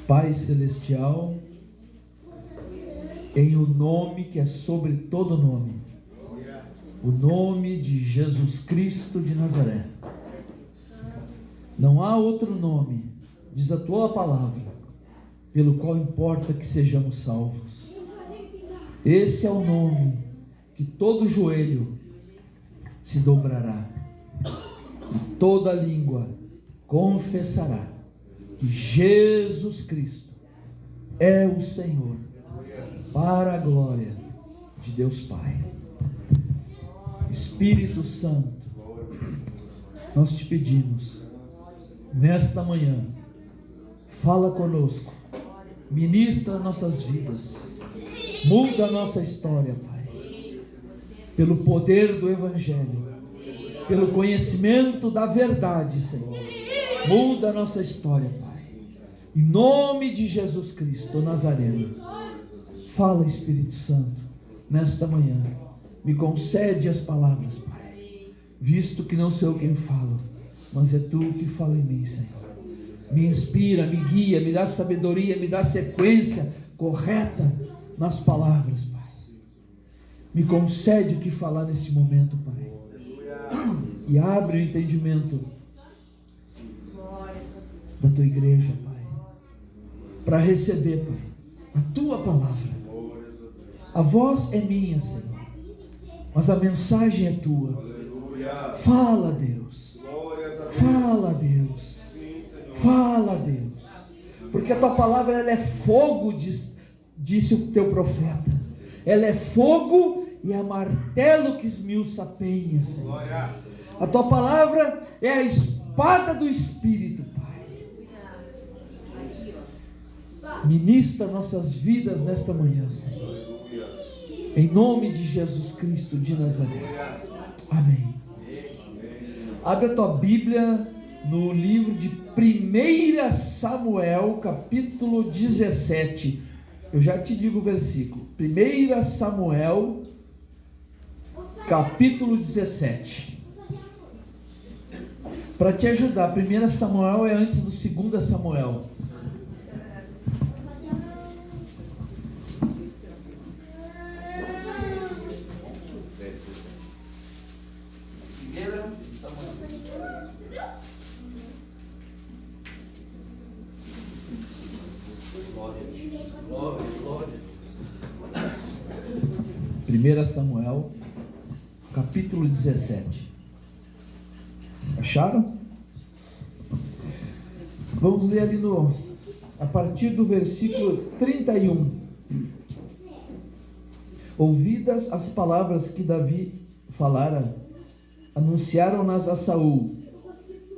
Pai Celestial, em o nome que é sobre todo nome, o nome de Jesus Cristo de Nazaré. Não há outro nome, diz a tua palavra, pelo qual importa que sejamos salvos. Esse é o nome que todo joelho se dobrará e toda língua confessará que Jesus Cristo é o Senhor, para a glória de Deus Pai. Espírito Santo, nós te pedimos, nesta manhã, fala conosco, ministra nossas vidas, muda a nossa história, Pai, pelo poder do Evangelho, pelo conhecimento da verdade, Senhor, muda a nossa história, Pai, em nome de Jesus Cristo, o Nazareno. Fala, Espírito Santo, nesta manhã, me concede as palavras, Pai, visto que não sou eu quem falo, mas é Tu que fala em mim, Senhor. Me inspira, me guia, me dá sabedoria, me dá sequência correta nas palavras, Pai. Me concede o que falar nesse momento, Pai, e abre o entendimento da Tua igreja, Pai, para receber, Pai, a Tua palavra. A voz é minha, Senhor, mas a mensagem é Tua. Fala, Deus. Fala, Deus. Fala, Deus. Porque a Tua palavra, ela é fogo, disse o Teu profeta. Ela é fogo e é martelo que esmiuça a penha, Senhor. A Tua palavra é a espada do Espírito, Pai. Ministra nossas vidas nesta manhã, Senhor, em nome de Jesus Cristo de Nazaré. Amém. Abre a tua Bíblia no livro de 1 Samuel, capítulo 17. Eu já te digo o versículo. 1 Samuel, capítulo 17. Para te ajudar, 1 Samuel é antes do 2 Samuel. Primeira Samuel, capítulo 17. Acharam? Vamos ler ali a partir do versículo 31. Ouvidas as palavras que Davi falara, anunciaram-nas a Saul,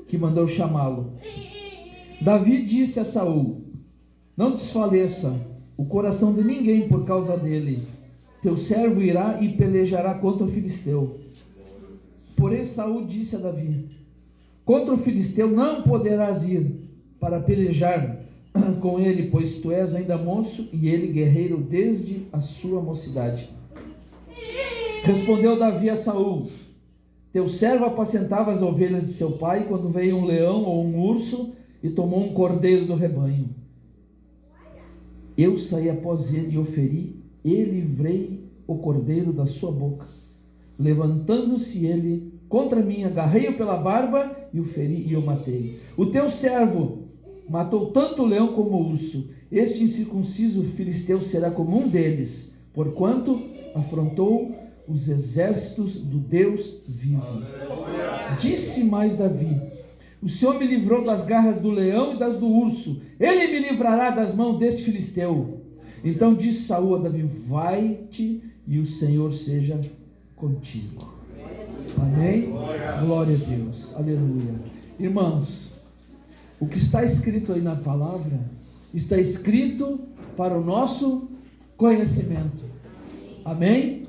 que mandou chamá-lo. Davi disse a Saul: não desfaleça o coração de ninguém por causa dele. Teu servo irá e pelejará contra o filisteu. Porém Saul disse a Davi: contra o filisteu não poderás ir para pelejar com ele, pois tu és ainda moço e ele guerreiro desde a sua mocidade. Respondeu Davi a Saul: teu servo apacentava as ovelhas de seu pai, quando veio um leão ou um urso e tomou um cordeiro do rebanho. Eu saí após ele e o feri, e livrei o cordeiro da sua boca. Levantando-se ele contra mim, agarrei-o pela barba e o feri e o matei. O teu servo matou tanto o leão como o urso. Este incircunciso filisteu será como um deles, porquanto afrontou os exércitos do Deus vivo. Disse mais Davi: o Senhor me livrou das garras do leão e das do urso. Ele me livrará das mãos deste filisteu. Então disse Saul a Davi: vai-te e o Senhor seja contigo. Amém? Glória a Deus. Aleluia. Irmãos, o que está escrito aí na palavra, está escrito para o nosso conhecimento. Amém?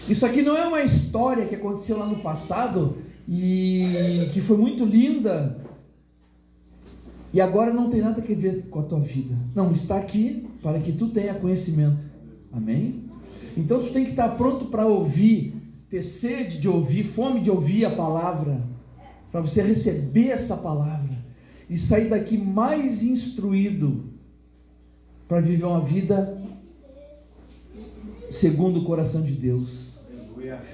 Isso aqui não é uma história que aconteceu lá no passado e que foi muito linda e agora não tem nada a ver com a tua vida. Não, está aqui para que tu tenha conhecimento. Amém? Então tu tem que estar pronto para ouvir, ter sede de ouvir, fome de ouvir a palavra, para você receber essa palavra. e sair daqui mais instruído para viver uma vida segundo o coração de Deus,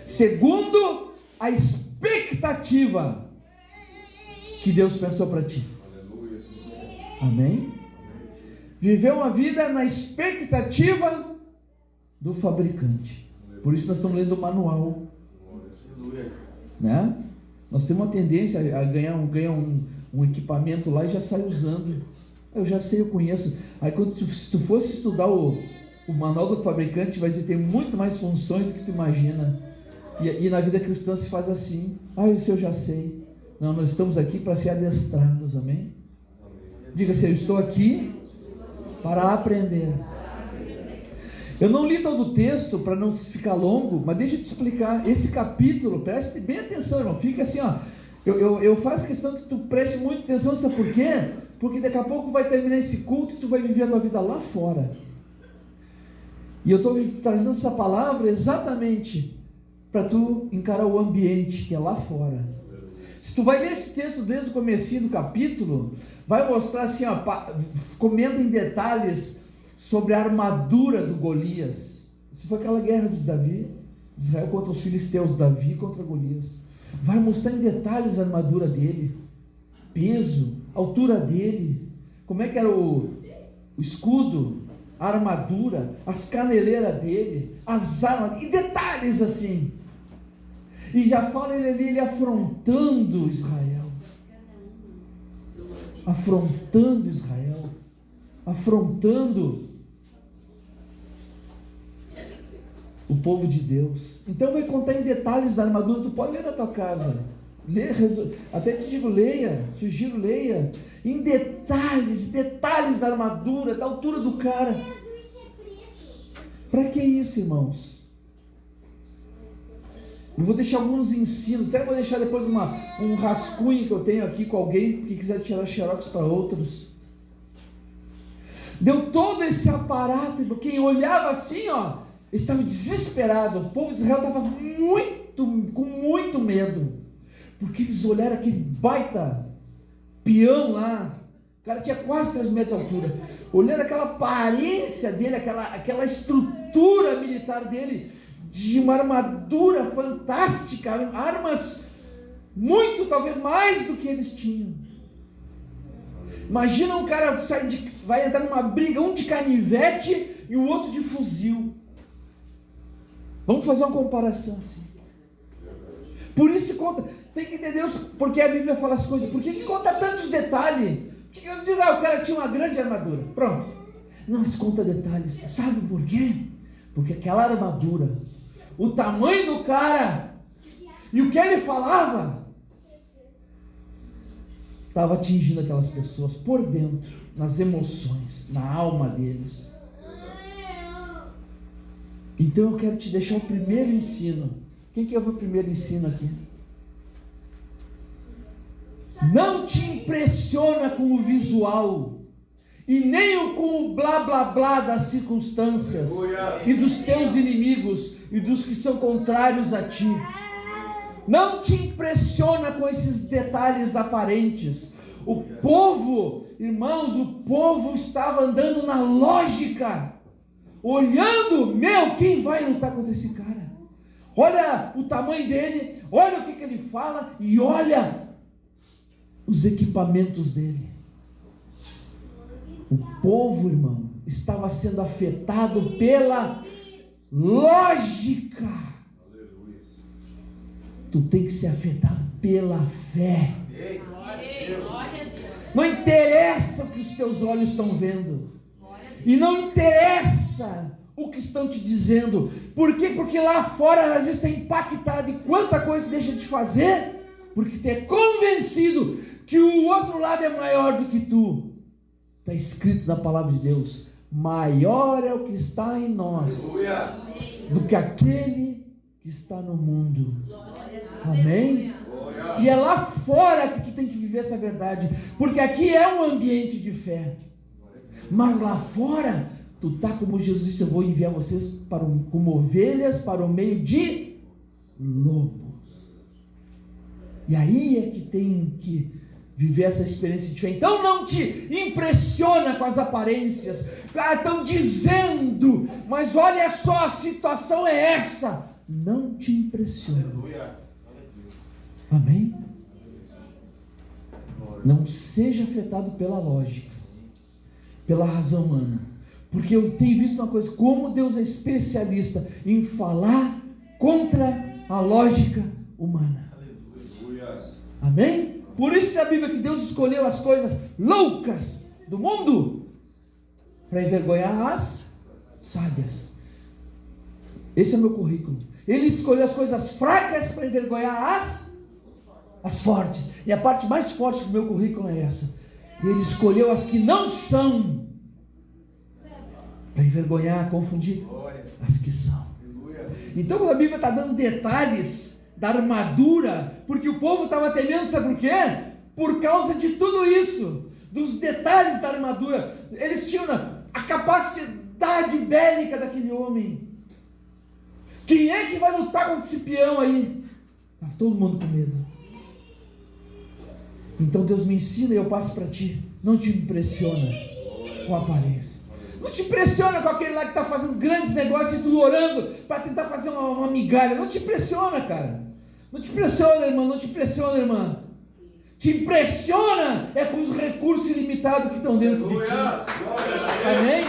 segundo a expectativa que Deus pensou para ti. Amém? Viver uma vida na expectativa do fabricante. Por isso nós estamos lendo o manual, né? Nós temos uma tendência a ganhar um equipamento lá e já sai usando. Eu já sei, eu conheço. Aí se tu fosse estudar o manual do fabricante, vai dizer, tem muito mais funções do que tu imagina. E na vida cristã se faz assim. Isso eu já sei. Não, nós estamos aqui para ser adestrados, amém? Diga assim, eu estou aqui para aprender. Eu não li todo o texto para não ficar longo, mas deixa eu te explicar. Esse capítulo, preste bem atenção, irmão. Fica assim, ó. Eu faço questão que tu preste muita atenção, sabe por quê? Porque daqui a pouco vai terminar esse culto e tu vai viver a tua vida lá fora. E eu estou trazendo essa palavra exatamente para tu encarar o ambiente que é lá fora. Se tu vai ler esse texto desde o comecinho do capítulo, vai mostrar assim, ó, comenta em detalhes sobre a armadura do Golias. Isso foi aquela guerra de Davi, Israel contra os filisteus, Davi contra Golias. Vai mostrar em detalhes a armadura dele, peso, altura dele, como é que era o escudo, a armadura, as caneleiras dele, as armas, e detalhes assim. E já fala ele afrontando Israel, afrontando o povo de Deus. Então vai contar em detalhes da armadura. Tu pode ler na tua casa, até te digo, sugiro leia em detalhes da armadura, da altura do cara. Para que isso, irmãos? Eu vou deixar alguns ensinos, até vou deixar depois um rascunho que eu tenho aqui com alguém que quiser tirar xerox para outros. Deu todo esse aparato, quem olhava assim, ó, estava desesperado. O povo de Israel estava com muito medo, porque eles olharam aquele baita peão lá, o cara tinha quase 3 metros de altura, olhando aquela aparência dele, aquela estrutura militar dele, de uma armadura fantástica, armas muito, talvez mais do que eles tinham. Imagina um cara que vai entrar numa briga, um de canivete e o outro de fuzil. Vamos fazer uma comparação assim. Por isso conta, tem que entender porque a Bíblia fala as coisas. Por que conta tantos detalhes? Por que diz, o cara tinha uma grande armadura? Pronto. Não, mas conta detalhes. Sabe por quê? Porque aquela armadura, o tamanho do cara e o que ele falava, estava atingindo aquelas pessoas por dentro, nas emoções, na alma deles. Então eu quero te deixar o primeiro ensino. Quem que ouve o primeiro ensino aqui? Não te impressiona com o visual e nem com o blá blá blá das circunstâncias e dos teus inimigos e dos que são contrários a ti. Não te impressiona com esses detalhes aparentes. O povo, irmãos, estava andando na lógica, olhando, quem vai lutar contra esse cara? Olha o tamanho dele, olha o que ele fala e olha os equipamentos dele. O povo, irmão, estava sendo afetado pela lógica. Tu tem que ser afetado pela fé. Não interessa o que os teus olhos estão vendo, e não interessa o que estão te dizendo. Por quê? Porque lá fora às vezes está impactado, e quanta coisa deixa de fazer, porque tu é convencido que o outro lado é maior do que tu. Está escrito na palavra de Deus: maior é o que está em nós do que aquele que está no mundo. Amém? E é lá fora que tu tem que viver essa verdade, porque aqui é um ambiente de fé, mas lá fora tu tá como Jesus disse: eu vou enviar vocês como ovelhas para o meio de lobos. E aí é que tem que viver essa experiência de fé. Então não te impressiona com as aparências. Estão dizendo, mas olha só, a situação é essa. Não te impressiona. Aleluia. Amém? Não seja afetado pela lógica, pela razão humana. Porque eu tenho visto uma coisa, como Deus é especialista em falar contra a lógica humana. Aleluia. Amém? Por isso que a Bíblia que Deus escolheu as coisas loucas do mundo para envergonhar as sábias. Esse é o meu currículo. Ele escolheu as coisas fracas para envergonhar as fortes. E a parte mais forte do meu currículo é essa. Ele escolheu as que não são para envergonhar, confundir as que são. Então quando a Bíblia está dando detalhes da armadura, porque o povo estava temendo, sabe por quê? Por causa de tudo isso, dos detalhes da armadura. Eles tinham a capacidade bélica daquele homem. Quem é que vai lutar contra esse peão aí? Está todo mundo com medo. Então Deus me ensina e eu passo para ti. Não te impressiona com a aparência. Não te impressiona com aquele lá que está fazendo grandes negócios e tu orando para tentar fazer uma migalha. Não te impressiona, cara. Não te impressiona, irmão. Não te impressiona, irmã. Te impressiona é com os recursos ilimitados que estão dentro de ti. Amém?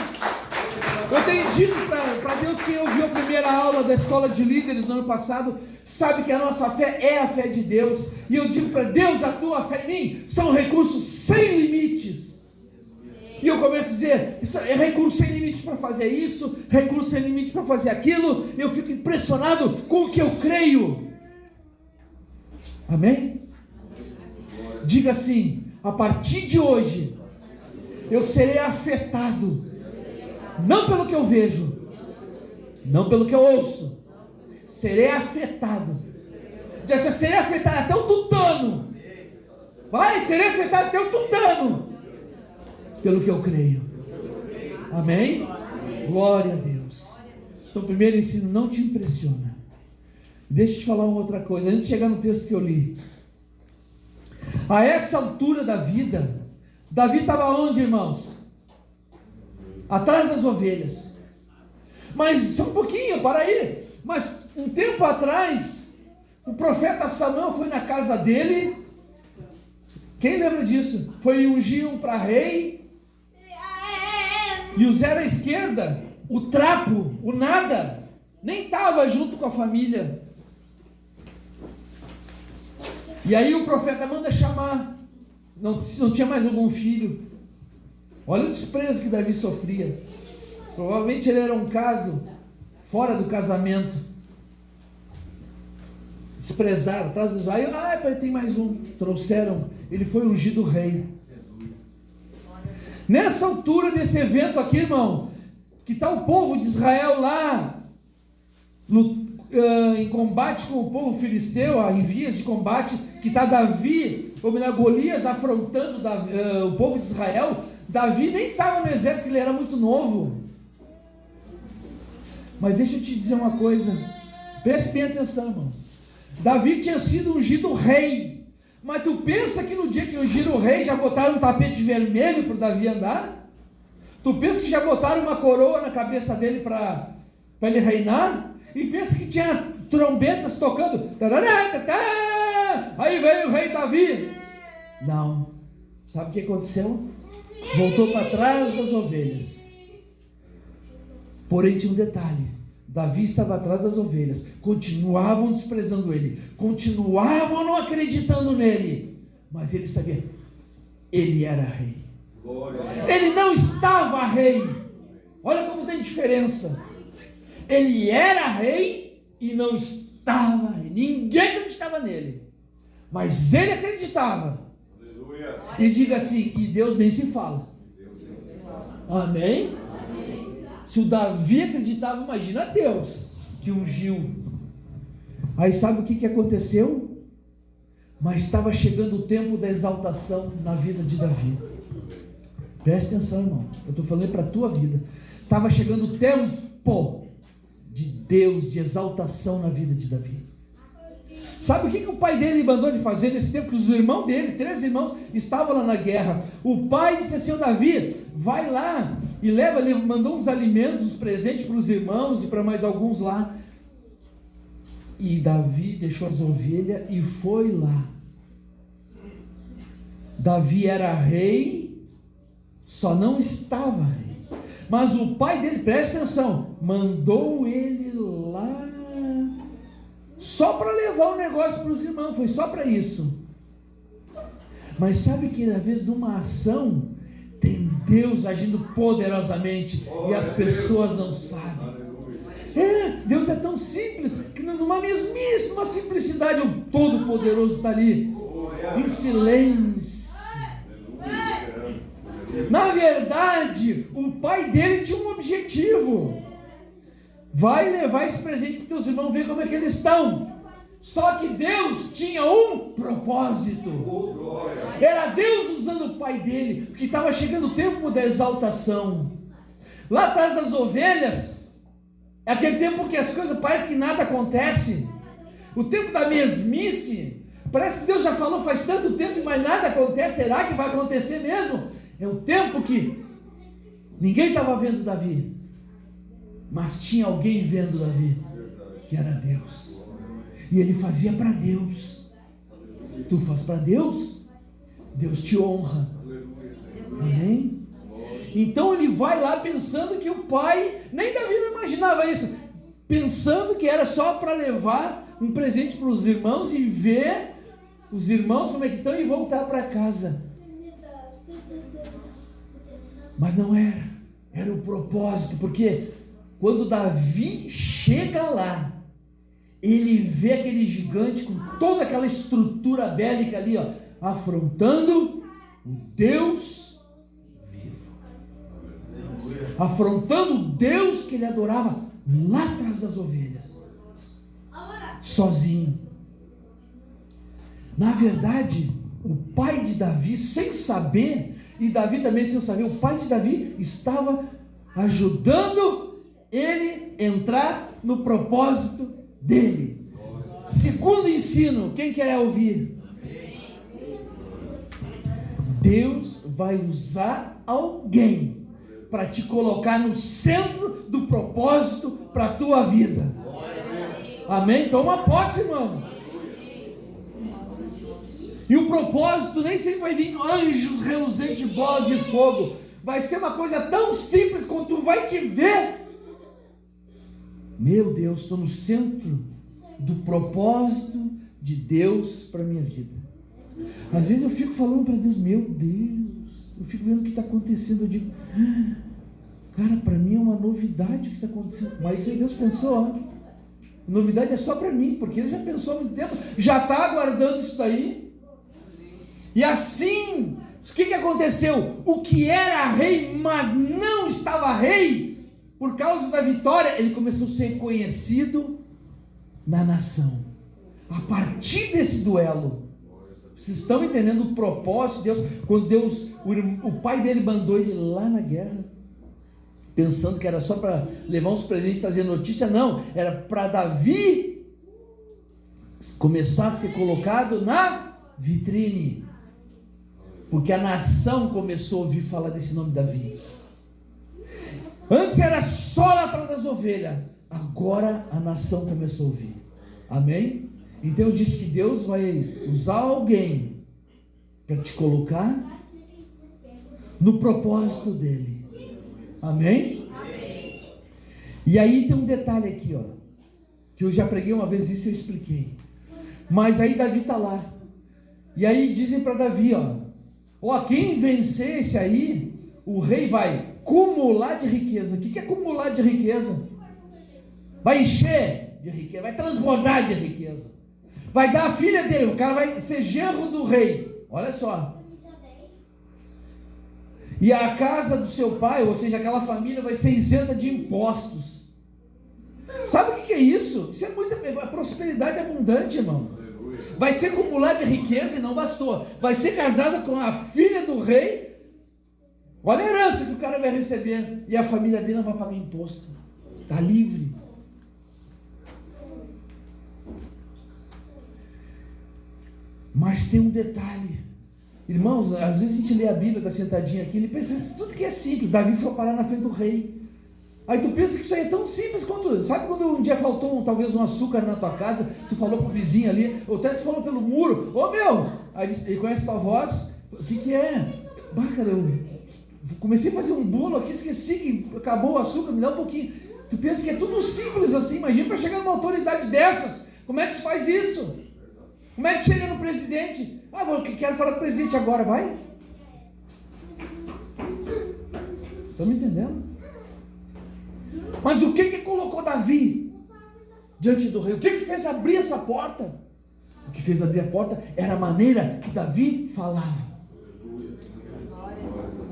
Eu tenho dito para Deus, quem ouviu a primeira aula da escola de líderes no ano passado, sabe que a nossa fé é a fé de Deus. E eu digo para Deus, a tua fé em mim são recursos sem limites. E eu começo a dizer, isso é recurso sem limite para fazer isso, recurso sem limite para fazer aquilo. E eu fico impressionado com o que eu creio. Amém? Diga assim, a partir de hoje, eu serei afetado, não pelo que eu vejo, não pelo que eu ouço, serei afetado. Diga assim, serei afetado até o tutano. Vai, serei afetado até o tutano. Pelo que eu creio. Amém? Glória a Deus. Então, primeiro ensino, não te impressiona. Deixa eu te falar uma outra coisa, antes de chegar no texto que eu li. A essa altura da vida, Davi estava onde, irmãos? Atrás das ovelhas. Mas, só um pouquinho, para aí. Mas, um tempo atrás, o profeta Samuel foi na casa dele. Quem lembra disso? Foi ungir um para rei. E o zero à esquerda, o trapo, o nada, nem estava junto com a família. E aí o profeta manda chamar, não tinha mais algum filho. Olha o desprezo que Davi sofria. Provavelmente ele era um caso fora do casamento, desprezado, atrás dos aí, pai, tem mais um. Trouxeram, ele foi ungido rei. Nessa altura desse evento aqui, irmão, que está o povo de Israel lá em combate com o povo filisteu, em vias de combate, que está Davi, ou melhor, Golias afrontando o povo de Israel. Davi nem estava no exército, ele era muito novo. Mas deixa eu te dizer uma coisa, preste bem atenção, irmão. Davi tinha sido ungido rei. Mas tu pensa que no dia que ungiram o rei já botaram um tapete vermelho para o Davi andar? Tu pensa que já botaram uma coroa na cabeça dele para ele reinar? E pensa que tinha trombetas tocando? Aí veio o rei Davi. Não. Sabe o que aconteceu? Voltou para trás das ovelhas. Porém tinha um detalhe. Davi estava atrás das ovelhas, continuavam desprezando ele, continuavam não acreditando nele, mas ele sabia, ele era rei. Ele não estava rei. Olha como tem diferença. Ele era rei e não estava rei. Ninguém acreditava nele, mas ele acreditava. E diga assim, e Deus nem se fala. Amém? Se o Davi acreditava, imagina Deus que ungiu. Aí sabe o que aconteceu? Mas estava chegando o tempo da exaltação na vida de Davi. Presta atenção, irmão. Eu estou falando para a tua vida. Estava chegando o tempo de Deus, de exaltação na vida de Davi. Sabe o que o pai dele mandou de fazer nesse tempo? Que os irmãos dele, 3 irmãos, estavam lá na guerra. O pai disse assim: Davi, vai lá e leva, ele mandou uns alimentos, uns presentes para os irmãos e para mais alguns lá. E Davi deixou as ovelhas e foi lá. Davi era rei, só não estava rei. Mas o pai dele, presta atenção, mandou ele lá só para levar o negócio para os irmãos, foi só para isso. Mas sabe que às vezes numa ação tem Deus agindo poderosamente e as pessoas não sabem. Deus é tão simples que numa mesmíssima simplicidade o Todo-Poderoso está ali, em silêncio. Na verdade, o pai dele tinha um objetivo: vai levar esse presente para os teus irmãos, ver como é que eles estão. Só que Deus tinha um propósito. Era Deus usando o pai dele, porque estava chegando o tempo da exaltação. Lá atrás das ovelhas, é aquele tempo que as coisas parece que nada acontece. O tempo da mesmice. Parece que Deus já falou faz tanto tempo, mas nada acontece. Será que vai acontecer mesmo? É o tempo que ninguém estava vendo Davi, mas tinha alguém vendo Davi, que era Deus. E ele fazia para Deus. Tu faz para Deus, Deus te honra. Amém? Então ele vai lá pensando que o pai, nem Davi não imaginava isso, pensando que era só para levar um presente para os irmãos e ver os irmãos como é que estão e voltar para casa. Mas não era, era o propósito, porque quando Davi chega lá, ele vê aquele gigante com toda aquela estrutura bélica ali, ó, afrontando o Deus vivo, afrontando o Deus que ele adorava lá atrás das ovelhas, sozinho. Na verdade, o pai de Davi, sem saber, e Davi também sem saber, o pai de Davi estava ajudando ele entrar no propósito dele. Segundo ensino, quem quer ouvir? Deus vai usar alguém para te colocar no centro do propósito para a tua vida. Amém? Toma posse, irmão. E o propósito nem sempre vai vir anjos reluzentes de bola de fogo. Vai ser uma coisa tão simples quando tu vai te ver. Meu Deus, estou no centro do propósito de Deus para a minha vida. Às vezes eu fico falando para Deus, meu Deus, eu fico vendo o que está acontecendo. Eu digo, cara, para mim é uma novidade o que está acontecendo. Mas isso aí Deus pensou, ó. Novidade é só para mim, porque Ele já pensou há muito tempo, já está aguardando isso daí. E assim, o que aconteceu? O que era rei, mas não estava rei, por causa da vitória, ele começou a ser conhecido na nação. A partir desse duelo, vocês estão entendendo o propósito de Deus? Quando Deus, o pai dele mandou ele lá na guerra, pensando que era só para levar uns presentes e trazer notícia, não, era para Davi começar a ser colocado na vitrine. Porque a nação começou a ouvir falar desse nome Davi. Antes era só lá atrás das ovelhas. Agora a nação começou a ouvir. Amém? Então eu disse que Deus vai usar alguém para te colocar no propósito dele. Amém? Amém? E aí tem um detalhe aqui, ó, que eu já preguei uma vez isso e eu expliquei. Mas aí Davi está lá. E aí dizem para Davi, ó, quem vencer esse aí, o rei vai acumular de riqueza. O que é acumular de riqueza? Vai encher de riqueza, vai transbordar de riqueza. Vai dar a filha dele, o cara vai ser genro do rei. Olha só. E a casa do seu pai, ou seja, aquela família vai ser isenta de impostos. Sabe o que é isso? Isso é muita prosperidade abundante, irmão. Vai ser acumular de riqueza e não bastou. Vai ser casada com a filha do rei. Olha a herança que o cara vai receber. E a família dele não vai pagar imposto. Está livre. Mas tem um detalhe. Irmãos, às vezes a gente lê a Bíblia, está sentadinho aqui, ele pensa tudo que é simples. Davi foi parar na frente do rei. Aí tu pensa que isso aí é tão simples quanto... Sabe quando um dia faltou talvez um açúcar na tua casa, tu falou pro vizinho ali, ou até tu falou pelo muro, ô meu, aí ele conhece tua voz, o que é? Bah, cara, eu comecei a fazer um bolo aqui, esqueci que acabou o açúcar, me dá um pouquinho. Tu pensa que é tudo simples assim, imagina para chegar numa autoridade dessas, como é que se faz isso? Como é que chega no presidente? Ah, eu quero falar com o presidente agora, vai? Estão me entendendo? Mas o que colocou Davi diante do rei? O que fez abrir essa porta? O que fez abrir a porta era a maneira que Davi falava.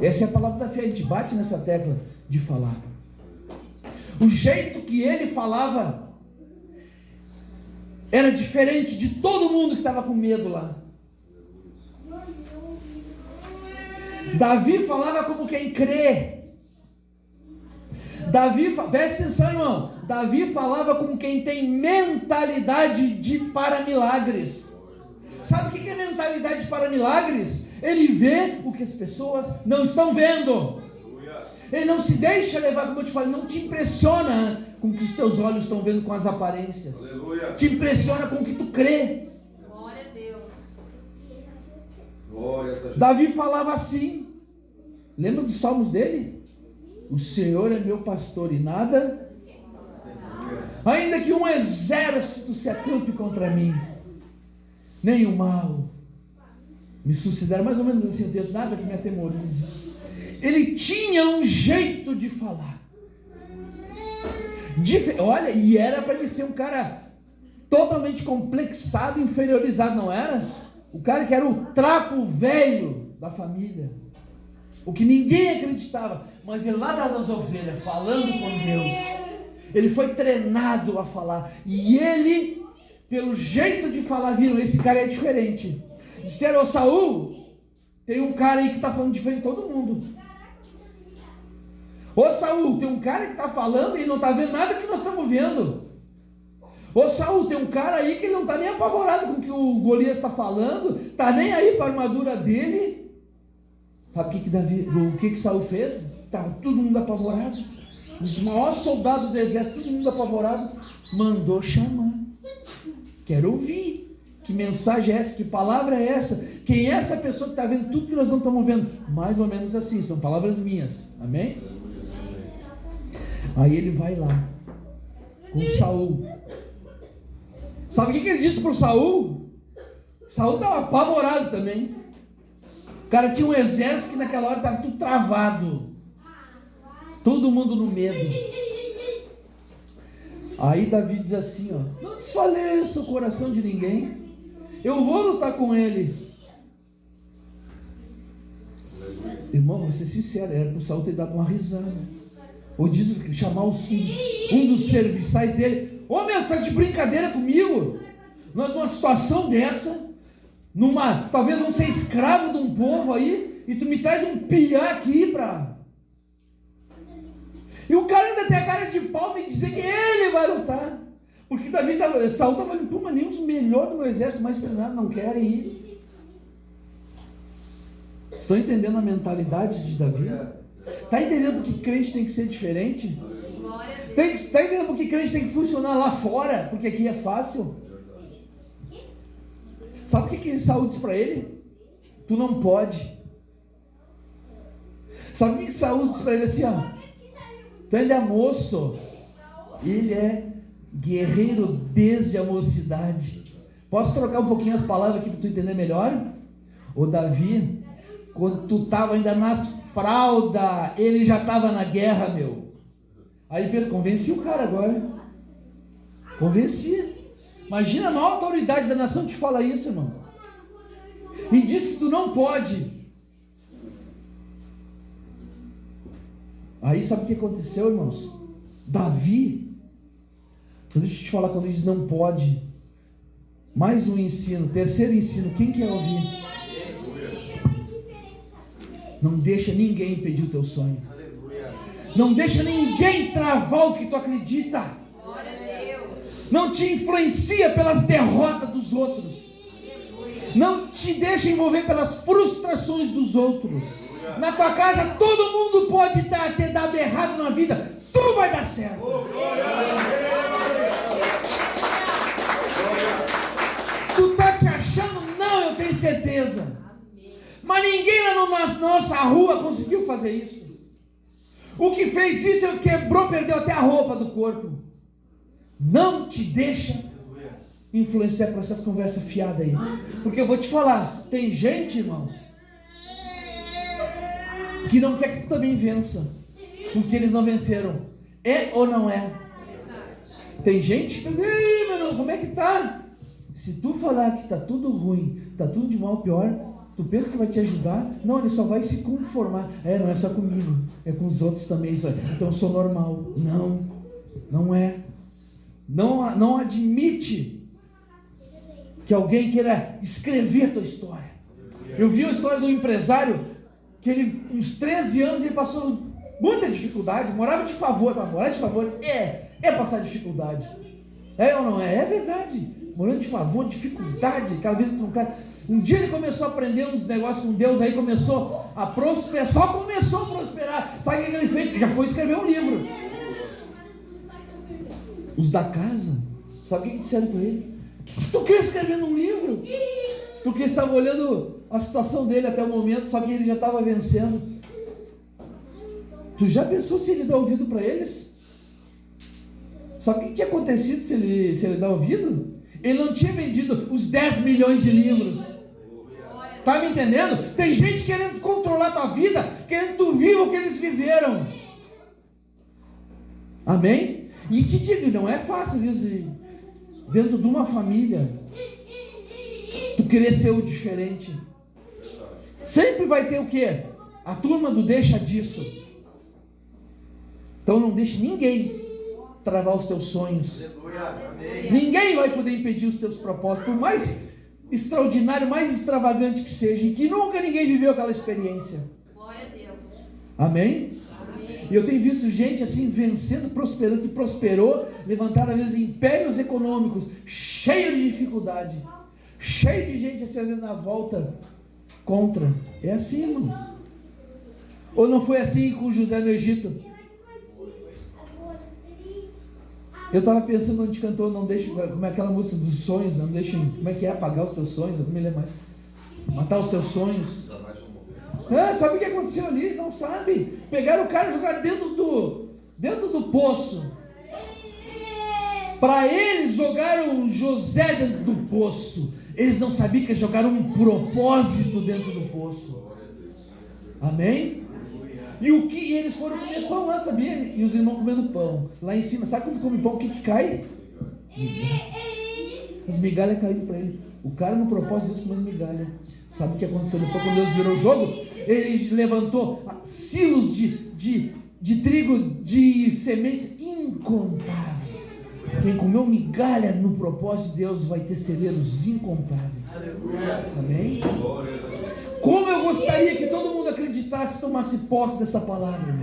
Essa é a palavra da fé, a gente bate nessa tecla de falar. O jeito que ele falava era diferente de todo mundo que estava com medo lá. Davi falava como quem crê. Presta atenção, irmão. Davi falava como quem tem mentalidade de para milagres. Sabe o que é mentalidade de para milagres? Ele vê o que as pessoas não estão vendo. Ele não se deixa levar, como eu te falei, não te impressiona com o que os teus olhos estão vendo com as aparências. Aleluia. Te impressiona com o que tu crê. Glória a Deus. Glória a Deus. Davi falava assim. Lembra dos salmos dele? O Senhor é meu pastor e nada, ainda que um exército se acampe contra mim, nem o mal me sucederá. Mais ou menos assim o texto, nada que me atemorize. Ele tinha um jeito de falar. Olha, e era para ele ser um cara totalmente complexado, inferiorizado, não era? O cara que era o trapo velho da família. O que ninguém acreditava, mas ele lá das ovelhas, falando com Deus, ele foi treinado a falar, e ele, pelo jeito de falar, viram, esse cara é diferente. Disseram, ô Saul, tem um cara aí que está falando diferente de todo mundo. Ô Saul, tem um cara que está falando e ele não está vendo nada que nós estamos vendo. Ô Saul, tem um cara aí que ele não está nem apavorado com o que o Golias está falando, está nem aí para a armadura dele. Sabe o que Saul fez? Estava todo mundo apavorado. Os maiores soldados do exército, todo mundo apavorado. Mandou chamar. Quero ouvir. Que mensagem é essa? Que palavra é essa? Quem é essa pessoa que está vendo tudo que nós não estamos vendo? Mais ou menos assim, são palavras minhas. Amém? Aí ele vai lá com Saul. Sabe o que ele disse para o Saul? Saul estava apavorado também. O cara tinha um exército que naquela hora estava tudo travado. Todo mundo no medo. Aí Davi diz assim, ó, não desfaleça o coração de ninguém. Eu vou lutar com ele. Irmão, vou ser sincero, era para o Saul ter dado uma risada. Ou diz, chamar um dos serviçais dele. Ô meu, tá de brincadeira comigo? Nós numa situação dessa, talvez vamos ser escravo de um povo aí, e tu me traz um piá aqui pra... E o cara ainda tem a cara de pau e dizer que ele vai lutar. Porque Saul estava ali, pô, mas nem os melhores do meu exército mais treinados não querem ir. Estão entendendo a mentalidade de Davi? Está entendendo que crente tem que ser diferente? Está entendendo porque crente tem que funcionar lá fora? Porque aqui é fácil? Sabe o que Saul disse para ele? Tu não pode. Sabe o que Saul disse para ele assim, ó? Tu ainda é moço. Ele é guerreiro desde a mocidade. Posso trocar um pouquinho as palavras aqui para tu entender melhor? Ô Davi, quando tu estava ainda nas fraldas, ele já estava na guerra, meu. Aí Pedro, convenci o cara agora. Convenci. Imagina a maior autoridade da nação te fala isso, irmão. E diz que tu não pode. Aí sabe o que aconteceu, irmãos? Davi, deixa eu te falar, quando ele diz não pode, mais um ensino, terceiro ensino, quem quer ouvir? Não deixa ninguém impedir o teu sonho. Não deixa ninguém travar o que tu acredita. Não te influencia pelas derrotas dos outros. Não te deixa envolver pelas frustrações dos outros. Na tua casa todo mundo pode ter dado errado na vida, tu vai dar certo. Tu tá te achando? Não, eu tenho certeza. Mas ninguém lá na nossa rua conseguiu fazer isso. O que fez isso, ele quebrou, perdeu até a roupa do corpo. Não te deixa influenciar por essas conversas fiadas aí. Porque eu vou te falar, tem gente, irmãos, que não quer que tu também vença, porque eles não venceram. É ou não é? Tem gente que tá, ei, meu irmão, como é que tá? Se tu falar que tá tudo ruim, tá tudo de mal pior, tu pensa que vai te ajudar? Não, ele só vai se conformar. Não é só comigo, é com os outros também. Então eu sou normal. Não, não é. Não admite que alguém queira escrever a tua história. Eu vi a história de um empresário que ele, uns 13 anos, ele passou muita dificuldade, morava de favor. Para morar de favor é passar dificuldade. É ou não é? É verdade. Morando de favor, dificuldade, aquela vida com um cara. Um dia ele começou a aprender uns negócios com Deus, aí começou a prosperar, só começou a prosperar. Sabe o que ele fez? Já foi escrever um livro. Os da casa, sabe o que disseram para ele? O que tu quer escrever num livro? Porque estavam olhando a situação dele até o momento, só que ele já estava vencendo. Tu já pensou se ele dá ouvido para eles? Sabe o que tinha acontecido se ele dá ouvido? Ele não tinha vendido os 10 milhões de livros. Tá me entendendo? Tem gente querendo controlar a tua vida, querendo que tu viva o que eles viveram. Amém? E te digo, não é fácil dizer, dentro de uma família, tu querer ser o diferente. Sempre vai ter o quê? A turma do deixa disso. Então não deixe ninguém travar os teus sonhos. Ninguém vai poder impedir os teus propósitos, por mais extraordinário, mais extravagante que seja, e que nunca ninguém viveu aquela experiência. Glória a Deus. Amém? E eu tenho visto gente assim, vencendo, prosperando, que prosperou, levantaram às vezes impérios econômicos, cheio de dificuldade, cheio de gente assim, às vezes na volta contra. É assim, irmãos. Ou não foi assim com José no Egito? Eu estava pensando onde cantou, não deixe, como é aquela música dos sonhos, não deixe, como é que é, apagar os teus sonhos, eu não me lembro mais, matar os teus sonhos. Sabe o que aconteceu ali? Eles não sabem. Pegaram o cara e jogaram dentro do poço. Para eles jogaram José dentro do poço. Eles não sabiam que jogaram um propósito dentro do poço. Amém? E o que eles foram comer pão lá, sabia? E os irmãos comendo pão. Lá em cima, sabe quando come pão, o que cai? As migalhas caíram para ele. O cara no propósito de Deus comendo migalha. Sabe o que aconteceu depois quando Deus virou o jogo? Ele levantou silos de trigo, de sementes incontáveis. Quem comeu migalha no propósito de Deus vai ter celeiros incontáveis. Amém? Como eu gostaria que todo mundo acreditasse, tomasse posse dessa palavra.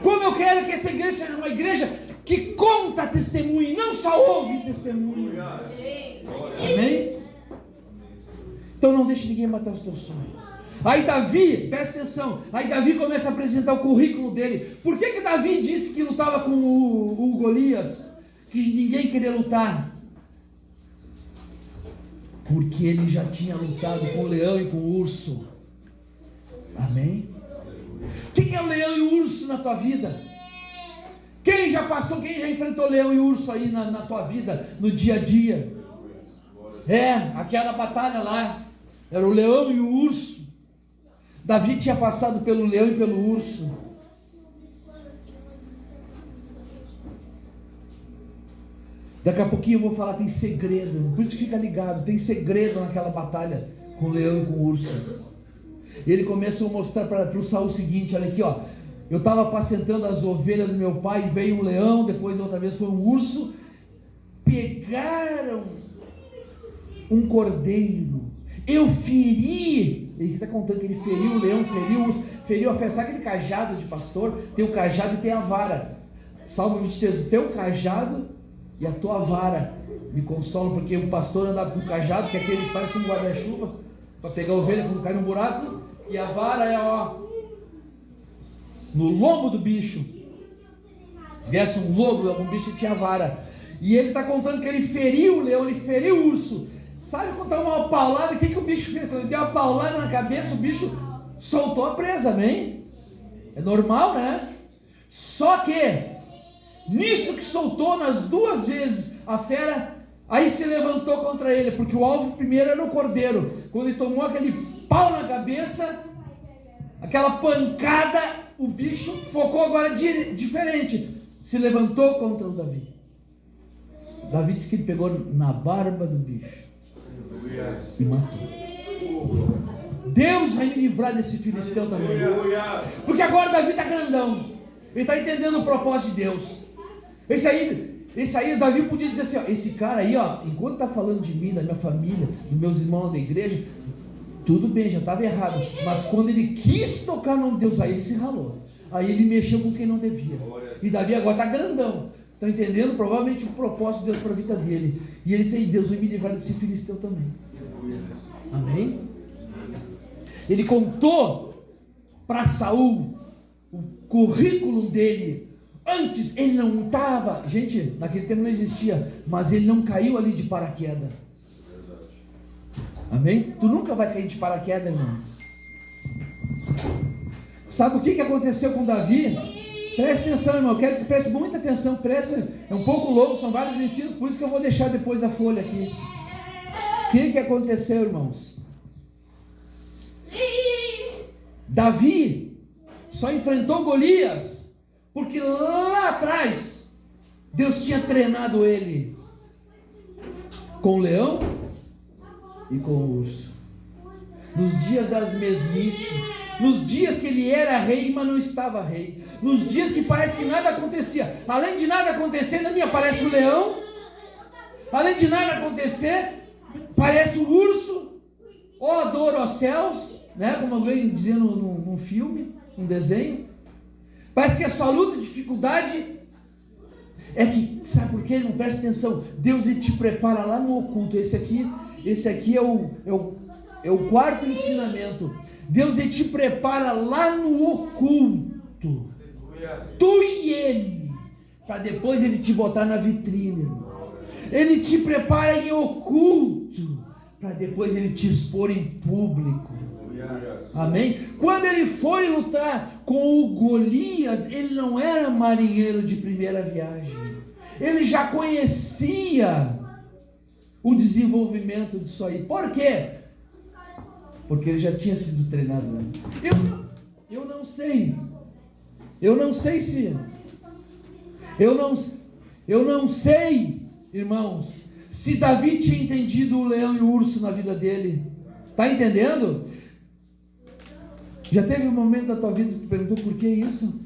Como eu quero que essa igreja seja uma igreja que conta testemunho e não só ouve testemunho. Amém? Então não deixe ninguém matar os teus sonhos. Aí Davi, presta atenção, aí Davi começa a apresentar o currículo dele. Por que Davi disse que lutava com o Golias? Que ninguém queria lutar? Porque ele já tinha lutado com o leão e com o urso. Amém? Quem é o leão e o urso na tua vida? Quem já passou, quem já enfrentou o leão e o urso aí na tua vida, no dia a dia? Aquela batalha lá, era o leão e o urso. Davi tinha passado pelo leão e pelo urso. Daqui a pouquinho eu vou falar, tem segredo. Por isso fica ligado, tem segredo naquela batalha com o leão e com o urso. Ele começa a mostrar para o Saul o seguinte, olha aqui, ó. Eu estava apacentando as ovelhas do meu pai, veio um leão, depois outra vez foi um urso. Pegaram um cordeiro. Eu feri. Ele está contando que ele feriu o leão, feriu o urso, feriu a fé. Sabe aquele cajado de pastor? Tem o cajado e tem a vara. Salmo 23, o teu cajado e a tua vara me consolam, porque o pastor andava com um cajado, que é aquele que parece um guarda-chuva, para pegar a ovelha quando cai num buraco, e a vara é, ó, no lombo do bicho. Se viesse um lobo, algum bicho, tinha vara. E ele está contando que ele feriu o leão, ele feriu o urso. Sabe quando dá uma paulada, o que o bicho fez? Quando ele deu uma paulada na cabeça, o bicho soltou a presa, amém? É normal, né? Só que, nisso que soltou nas duas vezes, a fera aí se levantou contra ele, porque o alvo primeiro era o cordeiro. Quando ele tomou aquele pau na cabeça, aquela pancada, o bicho focou agora diferente, se levantou contra o Davi. Davi disse que ele pegou na barba do bicho e matou. Deus vai me livrar desse filisteu também, porque agora Davi está grandão, ele está entendendo o propósito de Deus. Esse aí, Davi podia dizer assim, ó, esse cara aí, ó, enquanto está falando de mim, da minha família, dos meus irmãos da igreja, tudo bem, já estava errado, mas quando ele quis tocar no nome de Deus, aí ele se ralou, aí ele mexeu com quem não devia. E Davi agora está grandão, está entendendo provavelmente o propósito de Deus para a vida dele, e ele disse, Deus vai me livrar desse filisteu também. Amém? Ele contou para Saul o currículo dele. Antes ele não estava, gente, naquele tempo não existia, mas ele não caiu ali de paraquedas. Amém? Tu nunca vai cair de paraquedas, irmão. Sabe o que aconteceu com Davi? Preste atenção, irmão, eu quero que preste muita atenção, é um pouco longo, são vários ensinos, por isso que eu vou deixar depois a folha aqui. O que aconteceu, irmãos? Davi só enfrentou Golias porque lá atrás Deus tinha treinado ele com o leão e com o urso. Nos dias das mesmices, nos dias que ele era rei, mas não estava rei, nos dias que parece que nada acontecia, além de nada acontecer, ainda me aparece o leão, além de nada acontecer, parece o urso, ó dor aos céus, né? Como alguém dizia num filme, num desenho. Parece que a sua luta, dificuldade, é que, sabe por quê? Não presta atenção, Deus ele te prepara lá no oculto. Esse aqui é o quarto ensinamento. Deus ele te prepara lá no oculto, tu e ele, para depois ele te botar na vitrine. Ele te prepara em oculto, para depois ele te expor em público. Amém? Quando ele foi lutar com o Golias, ele não era marinheiro de primeira viagem, ele já conhecia o desenvolvimento disso aí. Por quê? Porque ele já tinha sido treinado antes. Eu não sei, irmãos, se Davi tinha entendido o leão e o urso na vida dele. Está entendendo? Já teve um momento da tua vida que tu perguntou por que isso?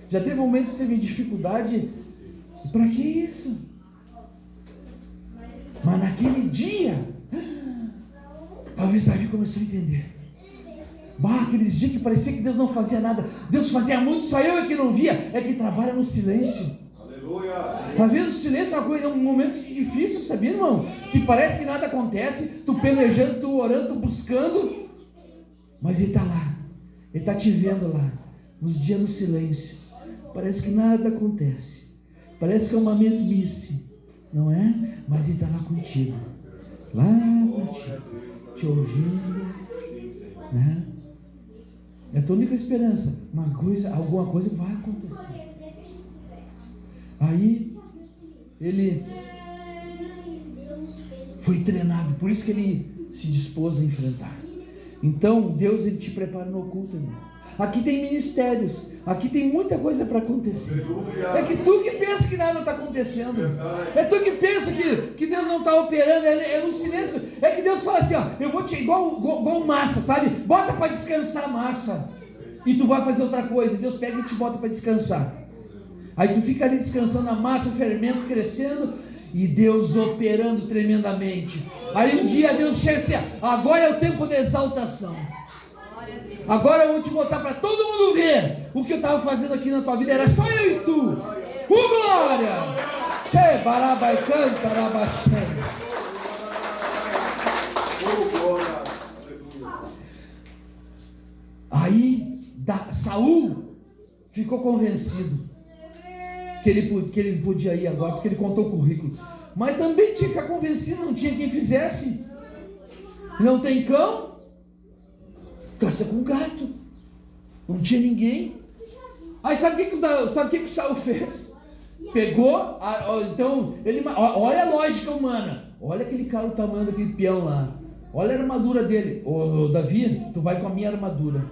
Já teve um momento que tu teve dificuldade? Para que isso? Mas naquele dia, talvez Davi começou a entender. Aqueles dias que parecia que Deus não fazia nada, Deus fazia muito, só eu é que não via. É que trabalha no silêncio. Aleluia. Às vezes o silêncio é uma coisa, é um momento difícil, sabia, irmão? Que parece que nada acontece, tu pelejando, tu orando, tu buscando, mas ele está lá, ele está te vendo lá, nos dias no silêncio. Parece que nada acontece, parece que é uma mesmice, não é? Mas ele está lá contigo, lá contigo, te ouvindo, né? É a tua única esperança, alguma coisa vai acontecer. Aí ele foi treinado, por isso que ele se dispôs a enfrentar. Então Deus ele te prepara no oculto, irmão. Aqui tem ministérios, aqui tem muita coisa para acontecer. É que tu que pensa que nada está acontecendo, é tu que pensa que Deus não está operando, é no silêncio. É que Deus fala assim, ó, eu vou te igual massa, sabe? Bota para descansar a massa e tu vai fazer outra coisa. Deus pega e te bota para descansar. Aí tu fica ali descansando a massa, o fermento crescendo e Deus operando tremendamente. Aí um dia Deus chega assim, agora é o tempo da exaltação. Agora eu vou te botar para todo mundo ver o que eu estava fazendo aqui na tua vida. Era só eu e tu. Glória! Che, barabai, canta, arabaxé. Aí, Saul ficou convencido que ele podia ir agora, porque ele contou o currículo. Mas também tinha que ficar convencido, não tinha quem fizesse. Não tem cão, caça com gato. Não tinha ninguém. Aí sabe o que o Saul fez? Pegou, então, olha a lógica humana. Olha aquele cara, o tamanho daquele peão lá. Olha a armadura dele. Ô, Davi, tu vai com a minha armadura.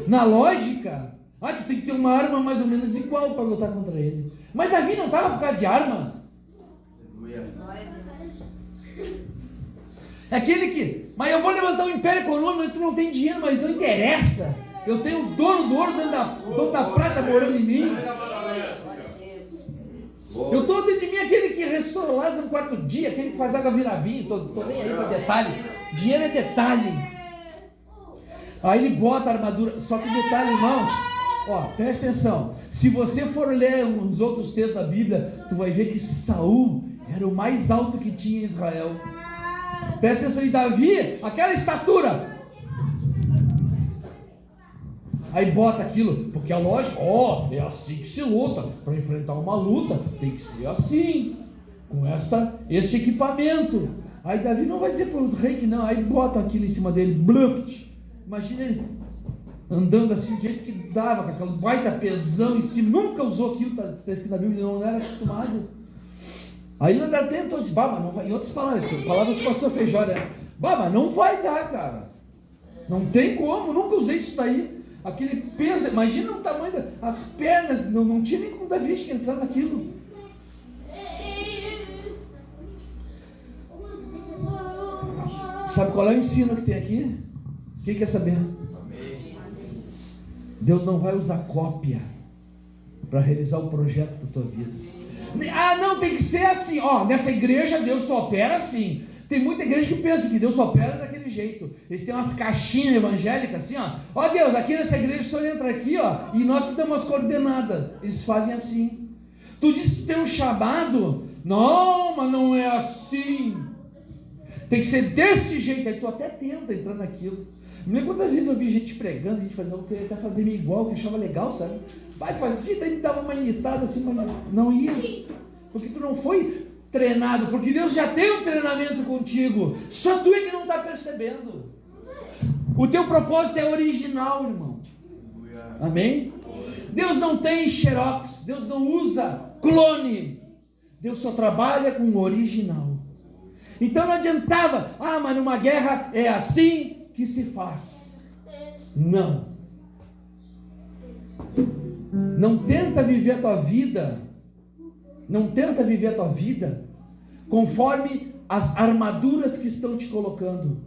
Na lógica, tu tem que ter uma arma mais ou menos igual para lutar contra ele. Mas Davi não estava por causa de arma. É aquele que, mas eu vou levantar um império econômico, mas tu não tem dinheiro, mas não interessa. Eu tenho o dono do ouro, dono da prata morando em mim. Eu estou dentro de mim aquele que restaura Lázaro no quarto dia, aquele que faz água virar vinho, tô nem aí para detalhe. Dinheiro é detalhe. Aí ele bota a armadura, só que detalhe, irmãos, presta atenção. Se você for ler uns outros textos da Bíblia, tu vai ver que Saul era o mais alto que tinha em Israel. Presta atenção, e Davi, aquela estatura. Aí bota aquilo, porque a lógica, é assim que se luta. Para enfrentar uma luta, tem que ser assim, com esse equipamento. Aí Davi não vai dizer para o rei que não, aí bota aquilo em cima dele, bluff. Imagina ele andando assim, do jeito que dava, com aquele baita pesão em cima, nunca usou aquilo, está escrito na Bíblia, não era acostumado. Aí ele ainda tentou, disse, mas não vai, em outras palavras do pastor Feijó, mas não vai dar, cara. Não tem como, nunca usei isso daí. Aquele peso, imagina o tamanho das pernas, não tinha nem como Davi entrar naquilo. Sabe qual é o ensino que tem aqui? Quem quer saber? Deus não vai usar cópia para realizar o projeto da tua vida. Não, tem que ser assim. Nessa igreja Deus só opera assim. Tem muita igreja que pensa que Deus só opera daquele jeito. Eles têm umas caixinhas evangélicas assim, Deus, aqui nessa igreja o senhor entra aqui, e nós que damos as coordenadas. Eles fazem assim. Tu diz que tem um chamado? Não, mas não é assim. Tem que ser desse jeito. Aí tu até tenta entrar naquilo. Não lembro quantas vezes eu vi gente pregando, gente fazendo, eu queria até fazer meio igual, que eu achava legal, sabe? Vai fazer, daí me dava uma imitada assim, mas não ia. Porque tu não foi treinado, porque Deus já tem um treinamento contigo, só tu é que não está percebendo. O teu propósito é original, irmão. Amém? Deus não tem xerox, Deus não usa clone, Deus só trabalha com o original. Então não adiantava, mas numa guerra é assim que se faz. Não tenta viver a tua vida, conforme as armaduras que estão te colocando.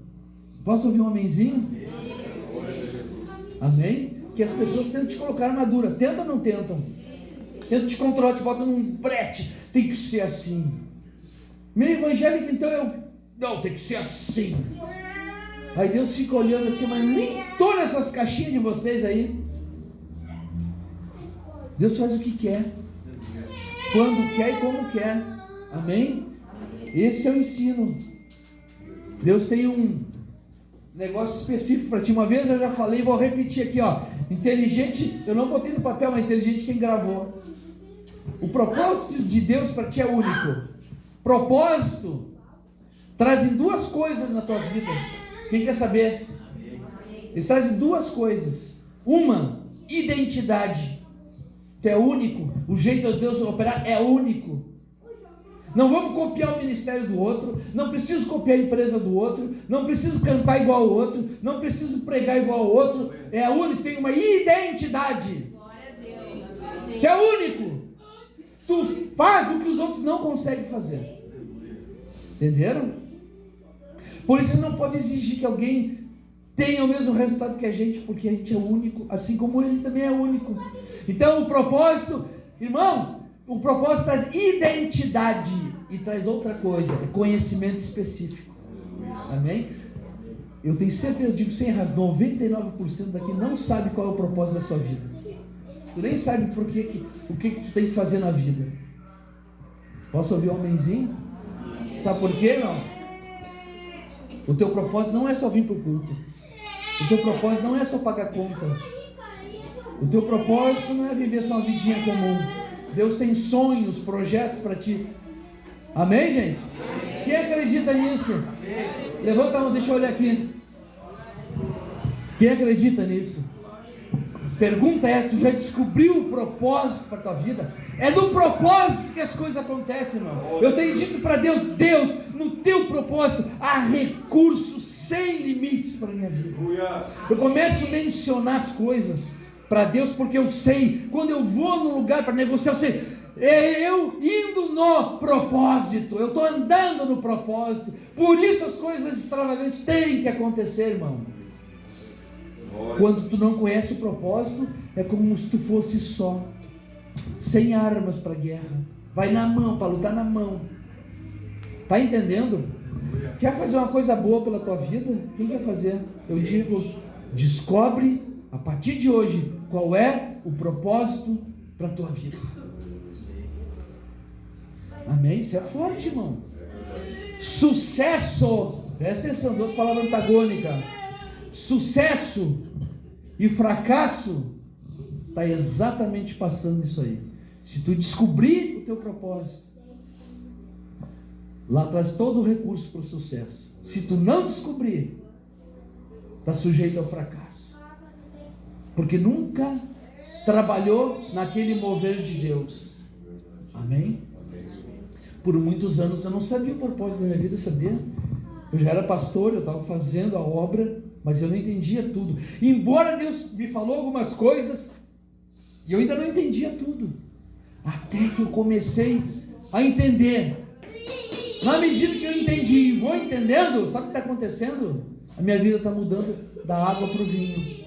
Posso ouvir um amenzinho? Amém? Que as pessoas tentam te colocar armadura. Tentam ou não tentam? Tentam te controlar, te botam num brete. Tem que ser assim. Meio evangélico, então não, tem que ser assim. Aí Deus fica olhando assim, mas nem todas essas caixinhas de vocês aí. Deus faz o que quer, quando quer e como quer. Amém? Esse é o ensino. Deus tem um negócio específico para ti. Uma vez eu já falei, vou repetir aqui, inteligente, eu não botei no papel, mas inteligente quem gravou. O propósito de Deus para ti é único. Propósito trazem duas coisas na tua vida. Quem quer saber? Eles trazem duas coisas. Uma, identidade. Tu é único. O jeito de Deus operar é único. Não vamos copiar o ministério do outro. Não preciso copiar a empresa do outro. Não preciso cantar igual ao outro. Não preciso pregar igual ao outro. É único. Tem uma identidade. Glória a Deus. Tu é único. Tu faz o que os outros não conseguem fazer. Entenderam? Por isso ele não pode exigir que alguém tenha o mesmo resultado que a gente, porque a gente é único, assim como ele também é único. Então o propósito, irmão, o propósito traz identidade e traz outra coisa, é conhecimento específico. Amém? Eu tenho certeza, eu digo sem errar, 99% daqui não sabe qual é o propósito da sua vida. Tu nem sabe o que tu tem que fazer na vida. Posso ouvir um homenzinho? Sabe por quê, irmão? O teu propósito não é só vir para o culto. O teu propósito não é só pagar conta. O teu propósito não é viver só uma vidinha comum. Deus tem sonhos, projetos para ti. Amém, gente? Quem acredita nisso? Levanta a mão, deixa eu olhar aqui. Quem acredita nisso? Pergunta é, tu já descobriu o propósito para a tua vida? É no propósito que as coisas acontecem, irmão. Eu tenho dito para Deus, no teu propósito há recursos sem limites para a minha vida. Eu começo a mencionar as coisas para Deus, porque eu sei, quando eu vou num lugar para negociar, eu sei, é eu indo no propósito, eu estou andando no propósito. Por isso as coisas extravagantes têm que acontecer, irmão. Quando tu não conhece o propósito, é como se tu fosse só, sem armas para a guerra. Vai na mão, para lutar na mão. Está entendendo? Quer fazer uma coisa boa pela tua vida? Quem quer fazer? Eu digo, descobre a partir de hoje qual é o propósito para a tua vida. Amém? Isso é forte, irmão. Sucesso, presta atenção, duas palavras antagônicas. Sucesso e fracasso está exatamente passando isso aí. Se tu descobrir o teu propósito, lá traz todo o recurso para o sucesso. Se tu não descobrir, está sujeito ao fracasso, porque nunca trabalhou naquele mover de Deus. Amém? Por muitos anos eu não sabia o propósito da minha vida, sabia? Eu já era pastor, eu estava fazendo a obra, mas eu não entendia tudo. Embora Deus me falou algumas coisas, e eu ainda não entendia tudo. Até que eu comecei a entender. Na medida que eu entendi e vou entendendo, sabe o que está acontecendo? A minha vida está mudando da água para o vinho.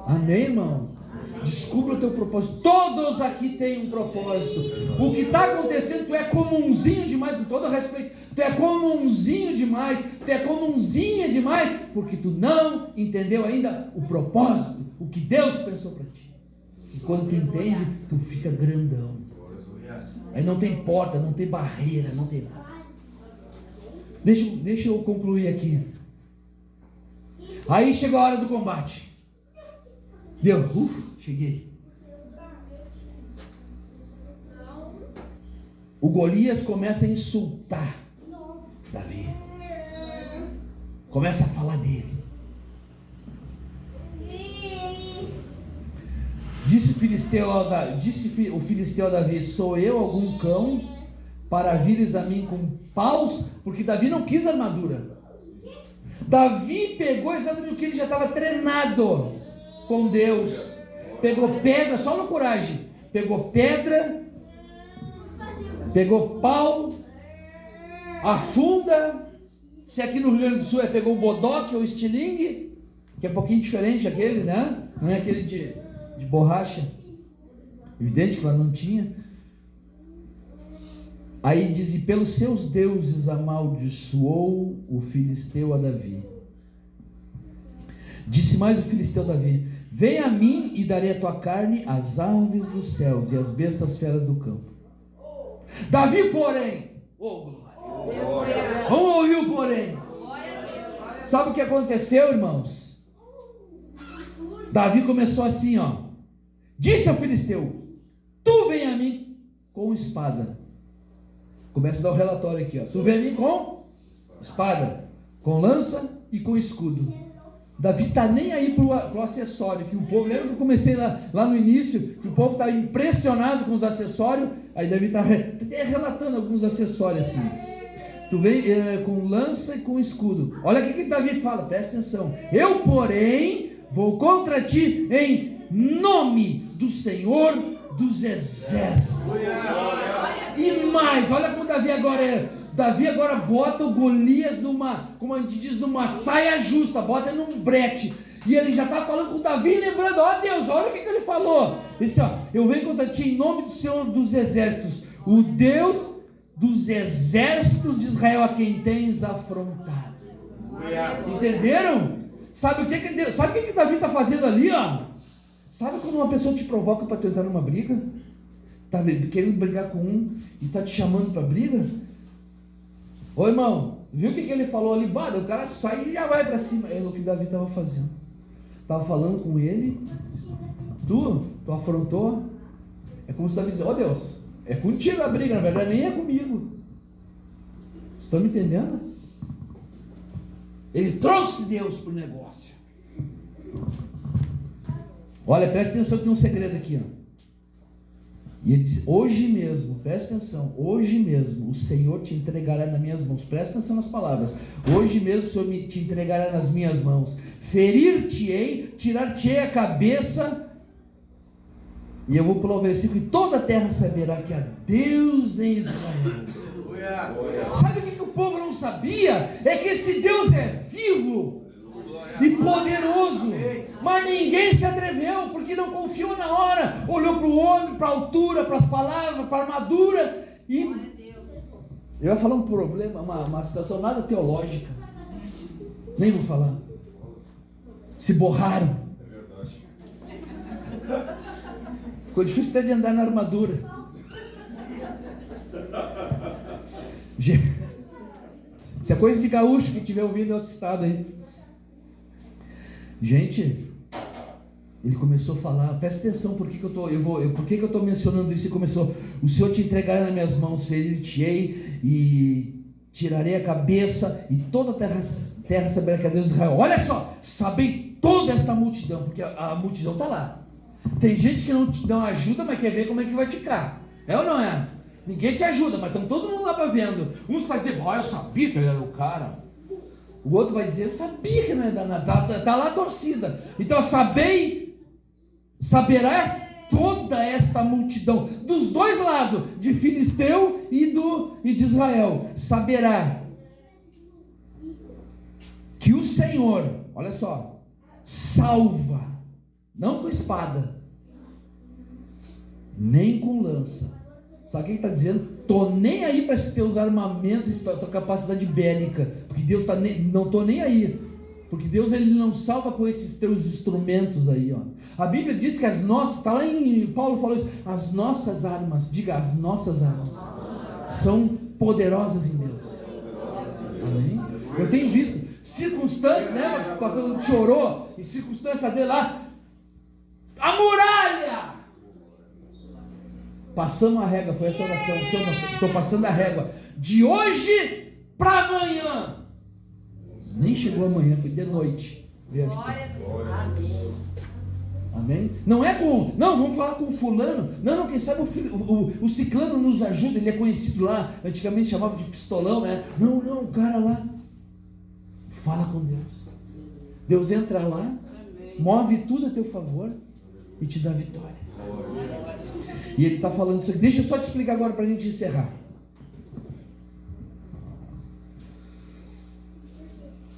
Amém, irmão? Descubra o teu propósito. Todos aqui têm um propósito. O que está acontecendo, tu é comunzinho demais, com todo respeito. Tu é comunzinho demais. Tu é comunzinha demais, porque tu não entendeu ainda o propósito, o que Deus pensou para ti. E quando tu entende, tu fica grandão. Aí não tem porta, não tem barreira, não tem nada. Deixa eu concluir aqui. Aí chegou a hora do combate. Deu, cheguei. O Golias começa a insultar Davi. Começa a falar dele. Disse o filisteu a Davi: sou eu algum cão para vires a mim com paus? Porque Davi não quis armadura. Davi pegou exatamente o que ele já estava treinado com Deus. Pegou pedra, só na coragem. Pegou pedra, pegou pau, a funda. Se aqui no Rio Grande do Sul pegou o bodoque ou estilingue, que é um pouquinho diferente daquele, né? Não é aquele de borracha. Evidente que ela não tinha. Aí diz: e pelos seus deuses amaldiçoou o filisteu a Davi. Disse mais o filisteu a Davi: vem a mim e darei a tua carne às aves dos céus e às bestas feras do campo. Davi, porém, glória. Vamos ouvir o porém. Sabe o que aconteceu, irmãos? Davi começou assim, ó. Disse ao filisteu: tu vem a mim com espada. Começa a dar o relatório aqui, ó. Tu vem a mim com espada, com lança e com escudo. Davi está nem aí pro acessório, que o povo, lembra que eu comecei lá no início, que o povo está impressionado com os acessórios, aí Davi está relatando alguns acessórios assim. Tu vem com lança e com escudo. Olha o que Davi fala, presta atenção. Eu, porém, vou contra ti em nome do Senhor dos Exércitos. E mais, olha como Davi agora é. Davi agora bota o Golias numa, como a gente diz, numa saia justa, bota num brete. E ele já está falando com Davi, lembrando: ó Deus, olha o que ele falou. Disse, ó: eu venho contra ti em nome do Senhor dos Exércitos, o Deus dos exércitos de Israel, a quem tens afrontado. Entenderam? Sabe o que Davi está fazendo ali, ó? Sabe quando uma pessoa te provoca para tu entrar numa briga? Está querendo brigar com um e está te chamando para briga? Ô irmão, viu o que ele falou ali? O cara sai e já vai para cima. É o que Davi estava fazendo. Estava falando com ele. Tu afrontou. É como se estava dizendo: ó Deus, é contigo a briga, na verdade nem é comigo. Vocês estão me entendendo? Ele trouxe Deus para o negócio. Olha, presta atenção que tem um segredo aqui, ó. E ele diz: hoje mesmo, presta atenção, hoje mesmo o Senhor te entregará nas minhas mãos. Presta atenção nas palavras. Hoje mesmo o Senhor te entregará nas minhas mãos. Ferir-te-ei, tirar-te-ei a cabeça. E eu vou pular o versículo: e toda a terra saberá que há Deus em Israel. Sabe o que o povo não sabia? É que esse Deus é vivo e poderoso, mas ninguém se atreveu, porque não confiou na hora, olhou para o homem, para a altura, para as palavras, para a armadura, e eu ia falar um problema, uma situação nada teológica, nem vou falar, se borraram, ficou difícil até de andar na armadura. Isso é coisa de gaúcho que estiver ouvindo em outro estado aí. Gente, ele começou a falar, presta atenção, por que eu estou mencionando isso? Ele começou: o Senhor te entregará nas minhas mãos, ferir-te-ei e tirarei a cabeça, e toda a terra saberá que é Deus de Israel. Olha só, sabei toda esta multidão, porque a multidão está lá. Tem gente que não ajuda, mas quer ver como é que vai ficar. É ou não é? Ninguém te ajuda, mas estão todo mundo lá para vendo. Uns vai dizer: eu sabia que ele era o cara. O outro vai dizer: eu sabia que não ia dar nada. Está lá a torcida. Então saberá toda esta multidão, dos dois lados, de Filisteu e de Israel, saberá que o Senhor, olha só, salva, não com espada, nem com lança. Sabe o que ele está dizendo? Estou nem aí para esses teus armamentos, tua capacidade bélica, porque Deus não estou nem aí, porque Deus ele não salva com esses teus instrumentos aí, ó. A Bíblia diz que as nossas, está lá em Paulo falou isso, as nossas armas, diga, as nossas armas são poderosas em Deus. Amém? Eu tenho visto circunstâncias, né? O pastor chorou, em circunstâncias dele lá, a muralha. Passamos a régua, foi essa oração. Estou passando a régua de hoje para amanhã. Nem chegou amanhã, foi de noite. Glória a Deus. Amém? Não é vamos falar com o fulano. Não, quem sabe o ciclano nos ajuda, ele é conhecido lá. Antigamente chamava de pistolão, né? Não, o cara lá. Fala com Deus. Deus entra lá, move tudo a teu favor e te dá vitória. E ele está falando isso aqui. Deixa eu só te explicar agora para a gente encerrar.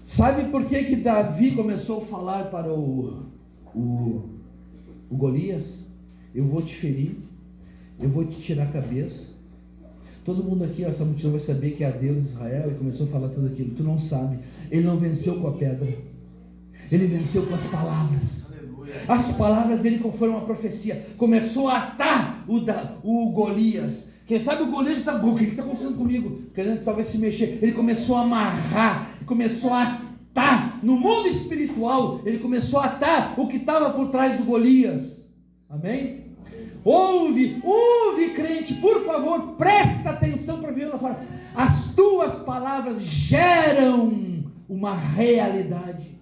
Sabe por que Davi começou a falar para o Golias? Eu vou te ferir, eu vou te tirar a cabeça. Todo mundo aqui, essa multidão vai saber que é Deus de Israel. E começou a falar tudo aquilo. Tu não sabe. Ele não venceu com a pedra, ele venceu com as palavras. As palavras dele foram uma profecia. Começou a atar o Golias. Quem sabe o Golias está bom. O que está acontecendo comigo? Querendo talvez se mexer. Ele começou a amarrar, começou a atar. No mundo espiritual, ele começou a atar o que estava por trás do Golias. Amém? Ouve, crente, por favor, presta atenção para ver lá fora. As tuas palavras geram uma realidade.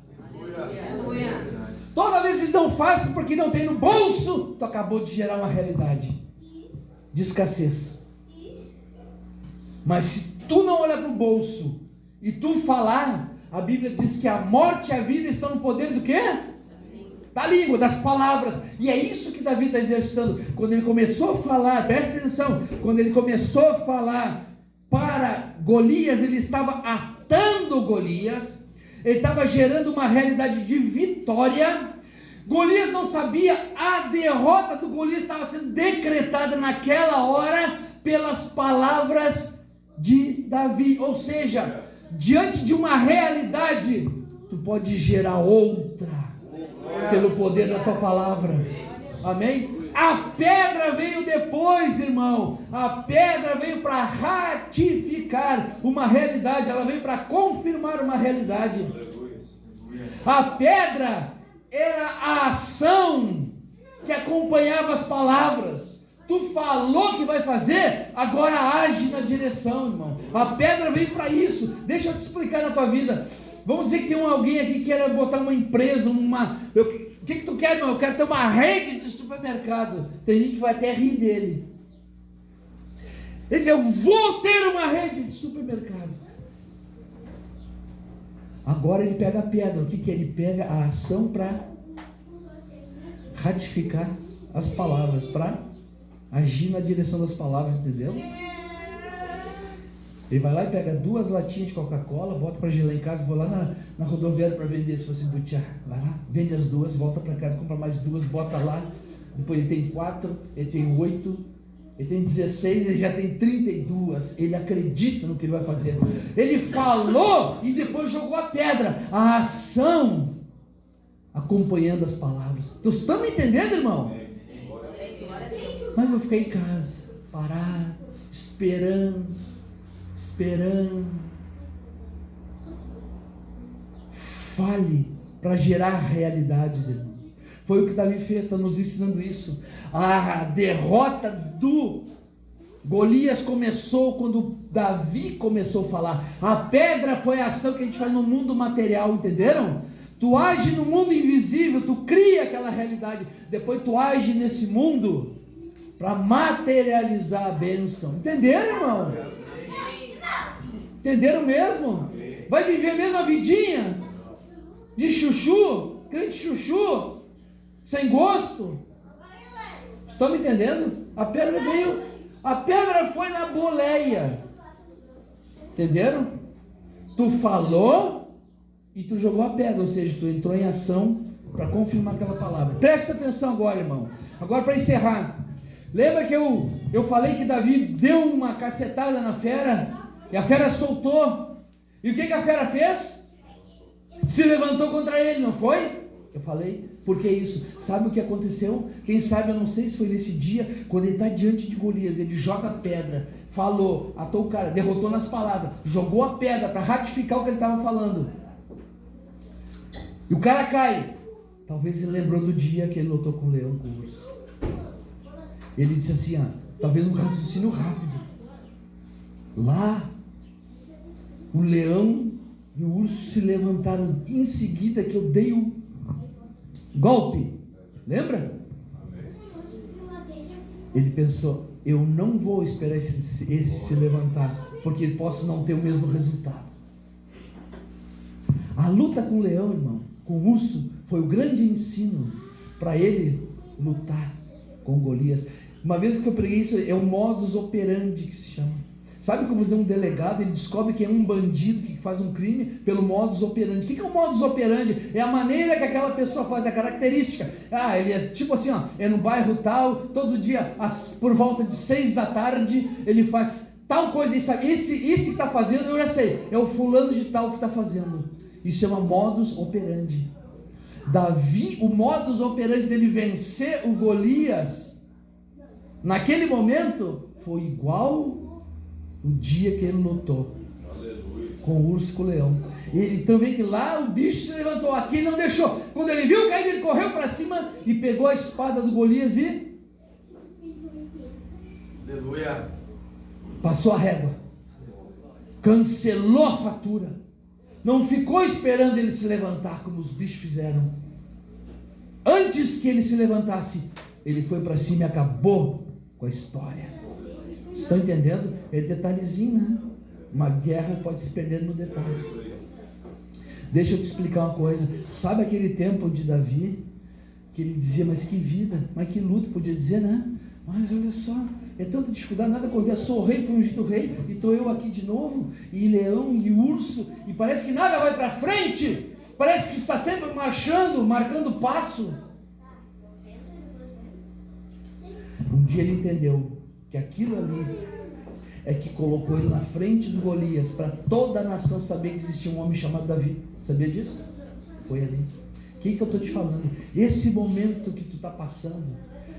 Aleluia. Toda vez que não faz porque não tem no bolso, tu acabou de gerar uma realidade de escassez. Mas se tu não olhar para o bolso e tu falar, a Bíblia diz que a morte e a vida estão no poder do quê? Da língua, das palavras. E é isso que Davi está exercitando. Quando ele começou a falar, presta atenção, quando ele começou a falar para Golias, ele estava atando Golias. Ele estava gerando uma realidade de vitória. Golias não sabia, a derrota do Golias estava sendo decretada naquela hora pelas palavras de Davi. Ou seja, diante de uma realidade, tu pode gerar outra pelo poder da tua palavra. Amém? A pedra veio depois, irmão. A pedra veio para ratificar uma realidade. Ela veio para confirmar uma realidade. A pedra era a ação que acompanhava as palavras. Tu falou que vai fazer, agora age na direção, irmão. A pedra veio para isso. Deixa eu te explicar na tua vida. Vamos dizer que tem alguém aqui que quer botar uma empresa, o que tu quer, irmão? Eu quero ter uma rede de supermercado. Tem gente que vai até rir dele. Ele diz, eu vou ter uma rede de supermercado. Agora ele pega a pedra. O que ele pega? A ação para ratificar as palavras, para agir na direção das palavras, entendeu? Ele vai lá e pega 2 latinhas de Coca-Cola, bota para gelar em casa, vou lá na rodoviária para vender, se fosse butiá, vai lá, vende as 2, volta para casa, compra mais 2, bota lá, depois ele tem 4, ele tem 8, ele tem 16, ele já tem 32, ele acredita no que ele vai fazer, ele falou e depois jogou a pedra, a ação acompanhando as palavras. Tu está me entendendo, irmão? Mas eu vou ficar em casa, parar, esperando. Fale para gerar realidades, irmão. Foi o que Davi fez, está nos ensinando isso. A derrota do Golias começou quando Davi começou a falar. A pedra foi a ação que a gente faz no mundo material, entenderam? Tu age no mundo invisível, tu cria aquela realidade, depois tu age nesse mundo para materializar a bênção. Entenderam, irmão? Entenderam mesmo? Vai viver mesmo a vidinha de chuchu, crente chuchu, sem gosto? Estão me entendendo? A pedra veio, a pedra foi na boleia. Entenderam? Tu falou e tu jogou a pedra, ou seja, tu entrou em ação para confirmar aquela palavra. Presta atenção agora, irmão. Agora, para encerrar, lembra que eu falei que Davi deu uma cacetada na fera? E a fera soltou. E o que a fera fez? Se levantou contra ele, não foi? Eu falei, por que isso? Sabe o que aconteceu? Quem sabe, eu não sei se foi nesse dia, quando ele está diante de Golias, ele joga a pedra, falou, atou o cara, derrotou nas palavras, jogou a pedra para ratificar o que ele estava falando. E o cara cai. Talvez ele lembrou do dia que ele lutou com o leão, com o urso. Ele disse assim, talvez um raciocínio rápido. Lá, o leão e o urso se levantaram em seguida que eu dei o golpe. Lembra? Ele pensou, eu não vou esperar esse se levantar, porque posso não ter o mesmo resultado. A luta com o leão, irmão, com o urso, foi o grande ensino para ele lutar com Golias. Uma vez que eu preguei isso, é o modus operandi que se chama. Sabe como um delegado, ele descobre que é um bandido que faz um crime pelo modus operandi. O que é o modus operandi? É a maneira que aquela pessoa faz, a característica. Ele é tipo assim, é no bairro tal, todo dia, por volta de 6 da tarde, ele faz tal coisa, e sabe, esse que está fazendo, eu já sei, é o fulano de tal que está fazendo. Isso chama modus operandi. Davi, o modus operandi dele vencer o Golias, naquele momento, foi igual o dia que ele lutou. Aleluia. Com o urso e com o leão. Ele também que lá o bicho se levantou, aqui ele não deixou. Quando ele viu cair, ele correu para cima e pegou a espada do Golias e aleluia, passou a régua, cancelou a fatura, não ficou esperando ele se levantar como os bichos fizeram. Antes que ele se levantasse, ele foi para cima e acabou com a história. Estão entendendo? É detalhezinho, né? Uma guerra pode se perder no detalhe. Deixa eu te explicar uma coisa. Sabe aquele tempo de Davi, que ele dizia, mas que vida, mas que luta, podia dizer, né? Mas olha só, é tanta dificuldade, nada acontece, sou o rei, fui ungido rei, e estou eu aqui de novo, e leão, e urso, e parece que nada vai para frente, parece que está sempre marchando, marcando passo. Um dia ele entendeu que aquilo ali é que colocou ele na frente do Golias, para toda a nação saber que existia um homem chamado Davi. Sabia disso? Foi ali. O que eu estou te falando? Esse momento que tu está passando,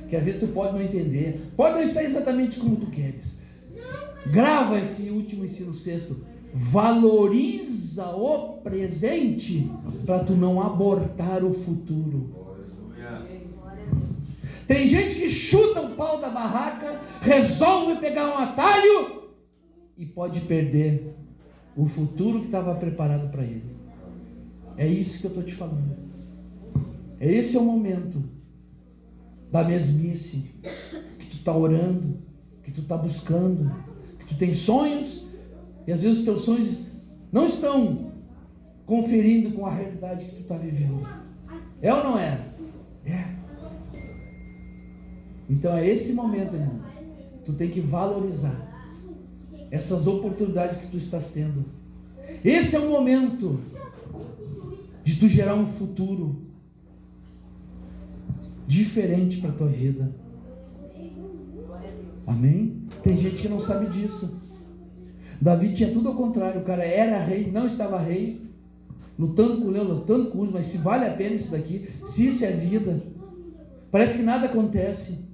que às vezes tu pode não entender, pode não estar exatamente como tu queres. Grava esse último ensino sexto. Valoriza o presente para tu não abortar o futuro. Tem gente que chuta o pau da barraca, resolve pegar um atalho e pode perder o futuro que estava preparado para ele. É isso que eu estou te falando. Esse é o momento da mesmice, que tu está orando, que tu está buscando, que tu tem sonhos, e às vezes os teus sonhos não estão conferindo com a realidade que tu está vivendo. É ou não é? É. Então é esse momento, irmão. Tu tem que valorizar essas oportunidades que tu estás tendo. Esse é o momento de tu gerar um futuro diferente para a tua vida. Amém? Tem gente que não sabe disso. Davi tinha tudo ao contrário. O cara era rei, não estava rei, lutando com o leão, lutando com o urso. Mas se vale a pena isso daqui, se isso é vida, parece que nada acontece.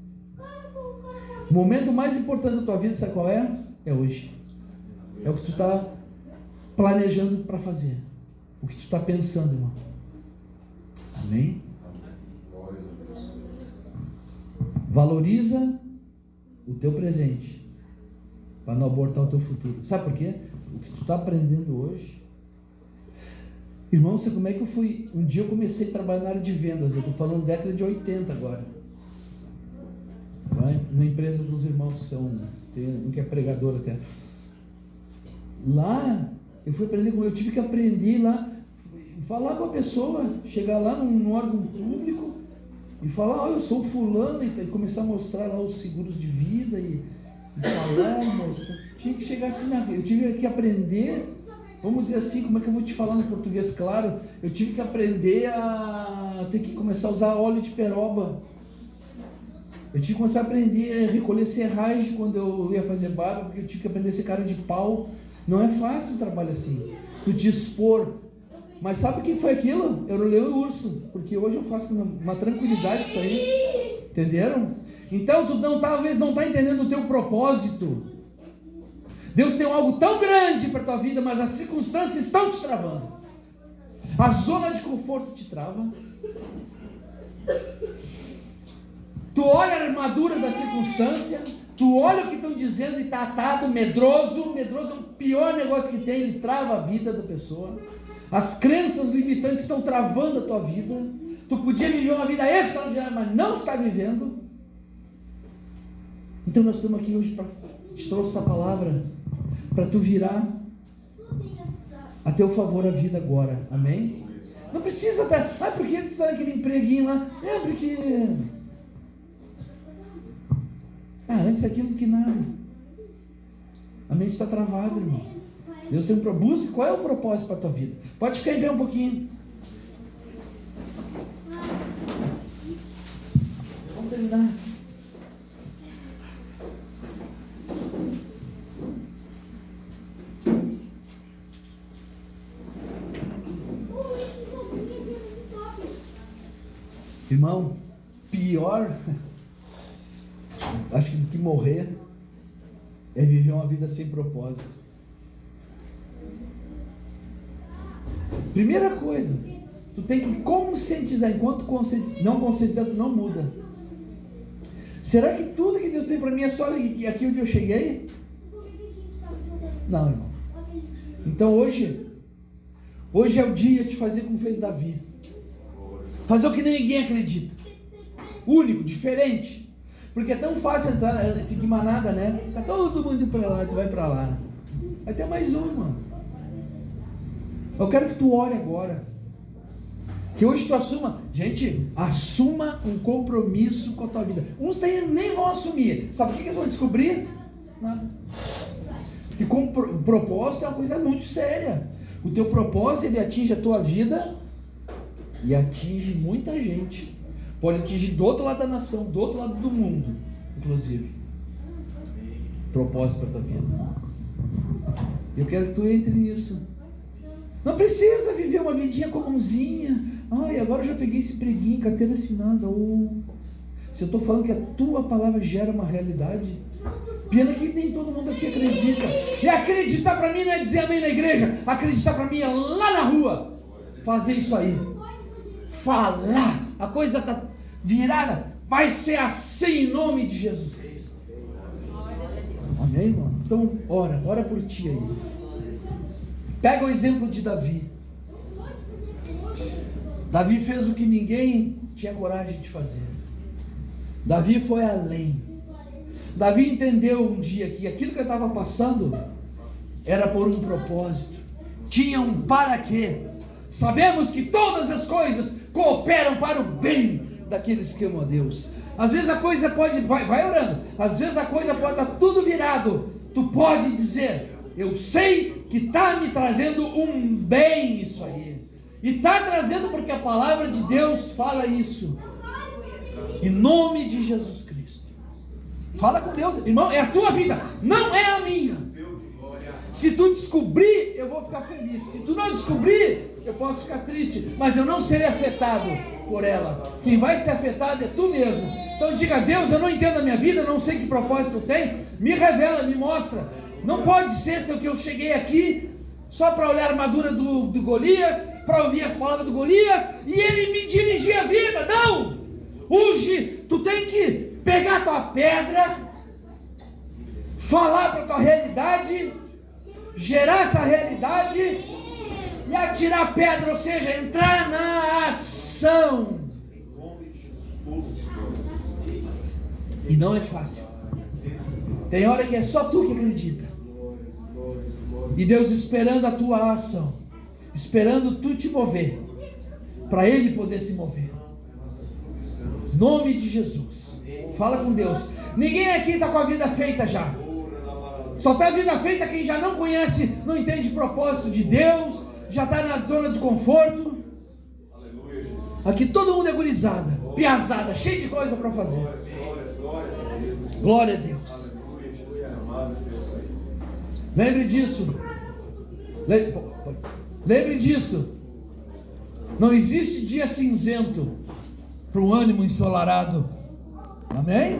O momento mais importante da tua vida, sabe qual é? É hoje. É o que tu está planejando para fazer, o que tu está pensando, irmão. Amém? Valoriza o teu presente para não abortar o teu futuro. Sabe por quê? O que tu está aprendendo hoje. Irmão, sabe como é que eu fui? Um dia eu comecei a trabalhar na área de vendas. Eu estou falando década de 80 agora. Vai? Na empresa dos irmãos que são, tem um que é pregador até. Lá eu fui aprender, eu tive que aprender lá, falar com a pessoa, chegar lá num órgão público e falar, eu sou fulano, e começar a mostrar lá os seguros de vida e falar, moça, tinha que chegar assim eu tive que aprender, vamos dizer assim, como é que eu vou te falar no português claro, eu tive que aprender a ter que começar a usar óleo de peroba, eu tive que começar a aprender a recolher serragem quando eu ia fazer barba, porque eu tive que aprender a ser cara de pau. Não é fácil um trabalho assim, tu te expor. Mas sabe o que foi aquilo? Era o leão e o urso, porque hoje eu faço uma tranquilidade isso aí. Entenderam? Então tu talvez não está entendendo o teu propósito. Deus tem algo tão grande para a tua vida, mas as circunstâncias estão te travando. A zona de conforto te trava. Tu olha a armadura da circunstância, tu olha o que estão dizendo e está atado, medroso. Medroso é o pior negócio que tem, ele trava a vida da pessoa. As crenças limitantes estão travando a tua vida. Tu podia viver uma vida extraordinária, mas não está vivendo. Então nós estamos aqui hoje para te trouxe essa palavra para tu virar a teu favor a vida agora. Amém? Não precisa estar, por que tu está naquele empreguinho lá? É porque antes aquilo do que nada. A mente está travada, irmão. Deus tem um propósito. Qual é o propósito para a tua vida? Pode ficar em pé um pouquinho. Vamos terminar. Irmão, pior, acho que do que morrer é viver uma vida sem propósito. Primeira coisa, tu tem que conscientizar. Enquanto não conscientizar, tu não muda. Será que tudo que Deus tem para mim é só aqui onde eu cheguei? Não, irmão. Então hoje é o dia de fazer como fez Davi. Fazer o que ninguém acredita. Único, diferente. Porque é tão fácil entrar, seguir manada, né? Tá todo mundo indo para lá, tu vai para lá. Vai ter mais um, mano. Eu quero que tu ore agora. Que hoje tu assuma. Gente, assuma um compromisso com a tua vida. Uns nem vão assumir. Sabe o que eles vão descobrir? Nada. Porque propósito é uma coisa muito séria. O teu propósito, ele atinge a tua vida e atinge muita gente. Pode atingir do outro lado da nação, do outro lado do mundo, inclusive. Propósito para a tua vida. Eu quero que tu entre nisso. Não precisa viver uma vidinha comumzinha. Agora eu já peguei esse preguinho, carteira assinada. Se eu estou falando que a tua palavra gera uma realidade, pena que nem todo mundo aqui acredita. E acreditar para mim não é dizer amém na igreja. Acreditar para mim é lá na rua fazer isso aí. Falar. A coisa está virada. Vai ser assim em nome de Jesus Cristo. Amém, irmão? Então ora por ti aí. Pega o exemplo de Davi. Davi fez o que ninguém tinha coragem de fazer. Davi foi além. Davi entendeu um dia que aquilo que eu estava passando era por um propósito. Tinha um para quê. Sabemos que todas as coisas cooperam para o bem daqueles que amam a Deus. Às vezes a coisa pode, vai orando, às vezes a coisa pode estar tudo virado. Tu pode dizer, eu sei que está me trazendo um bem isso aí. E está trazendo porque a palavra de Deus fala isso. Em nome de Jesus Cristo. Fala com Deus, irmão, é a tua vida, não é a minha. Se tu descobrir, eu vou ficar feliz. Se tu não descobrir, eu posso ficar triste, mas eu não serei afetado por ela. Quem vai ser afetado é tu mesmo. Então diga, Deus, eu não entendo a minha vida, eu não sei que propósito tem. Me revela, me mostra. Não pode ser que eu cheguei aqui só para olhar a armadura do Golias, para ouvir as palavras do Golias e ele me dirigir a vida. Não! Hoje tu tem que pegar a tua pedra, falar para a tua realidade, gerar essa realidade e atirar a pedra, ou seja, entrar na ação. E não é fácil. Tem hora que é só tu que acredita. E Deus esperando a tua ação, esperando tu te mover, para Ele poder se mover. Em nome de Jesus. Fala com Deus. Ninguém aqui está com a vida feita já. Só está a vida feita quem já não conhece, não entende o propósito de Deus, já está na zona de conforto. Aqui todo mundo é gurizada, piazada, cheio de coisa para fazer. Glória a Deus. Lembre disso. Lembre disso. Não existe dia cinzento para um ânimo ensolarado. Amém?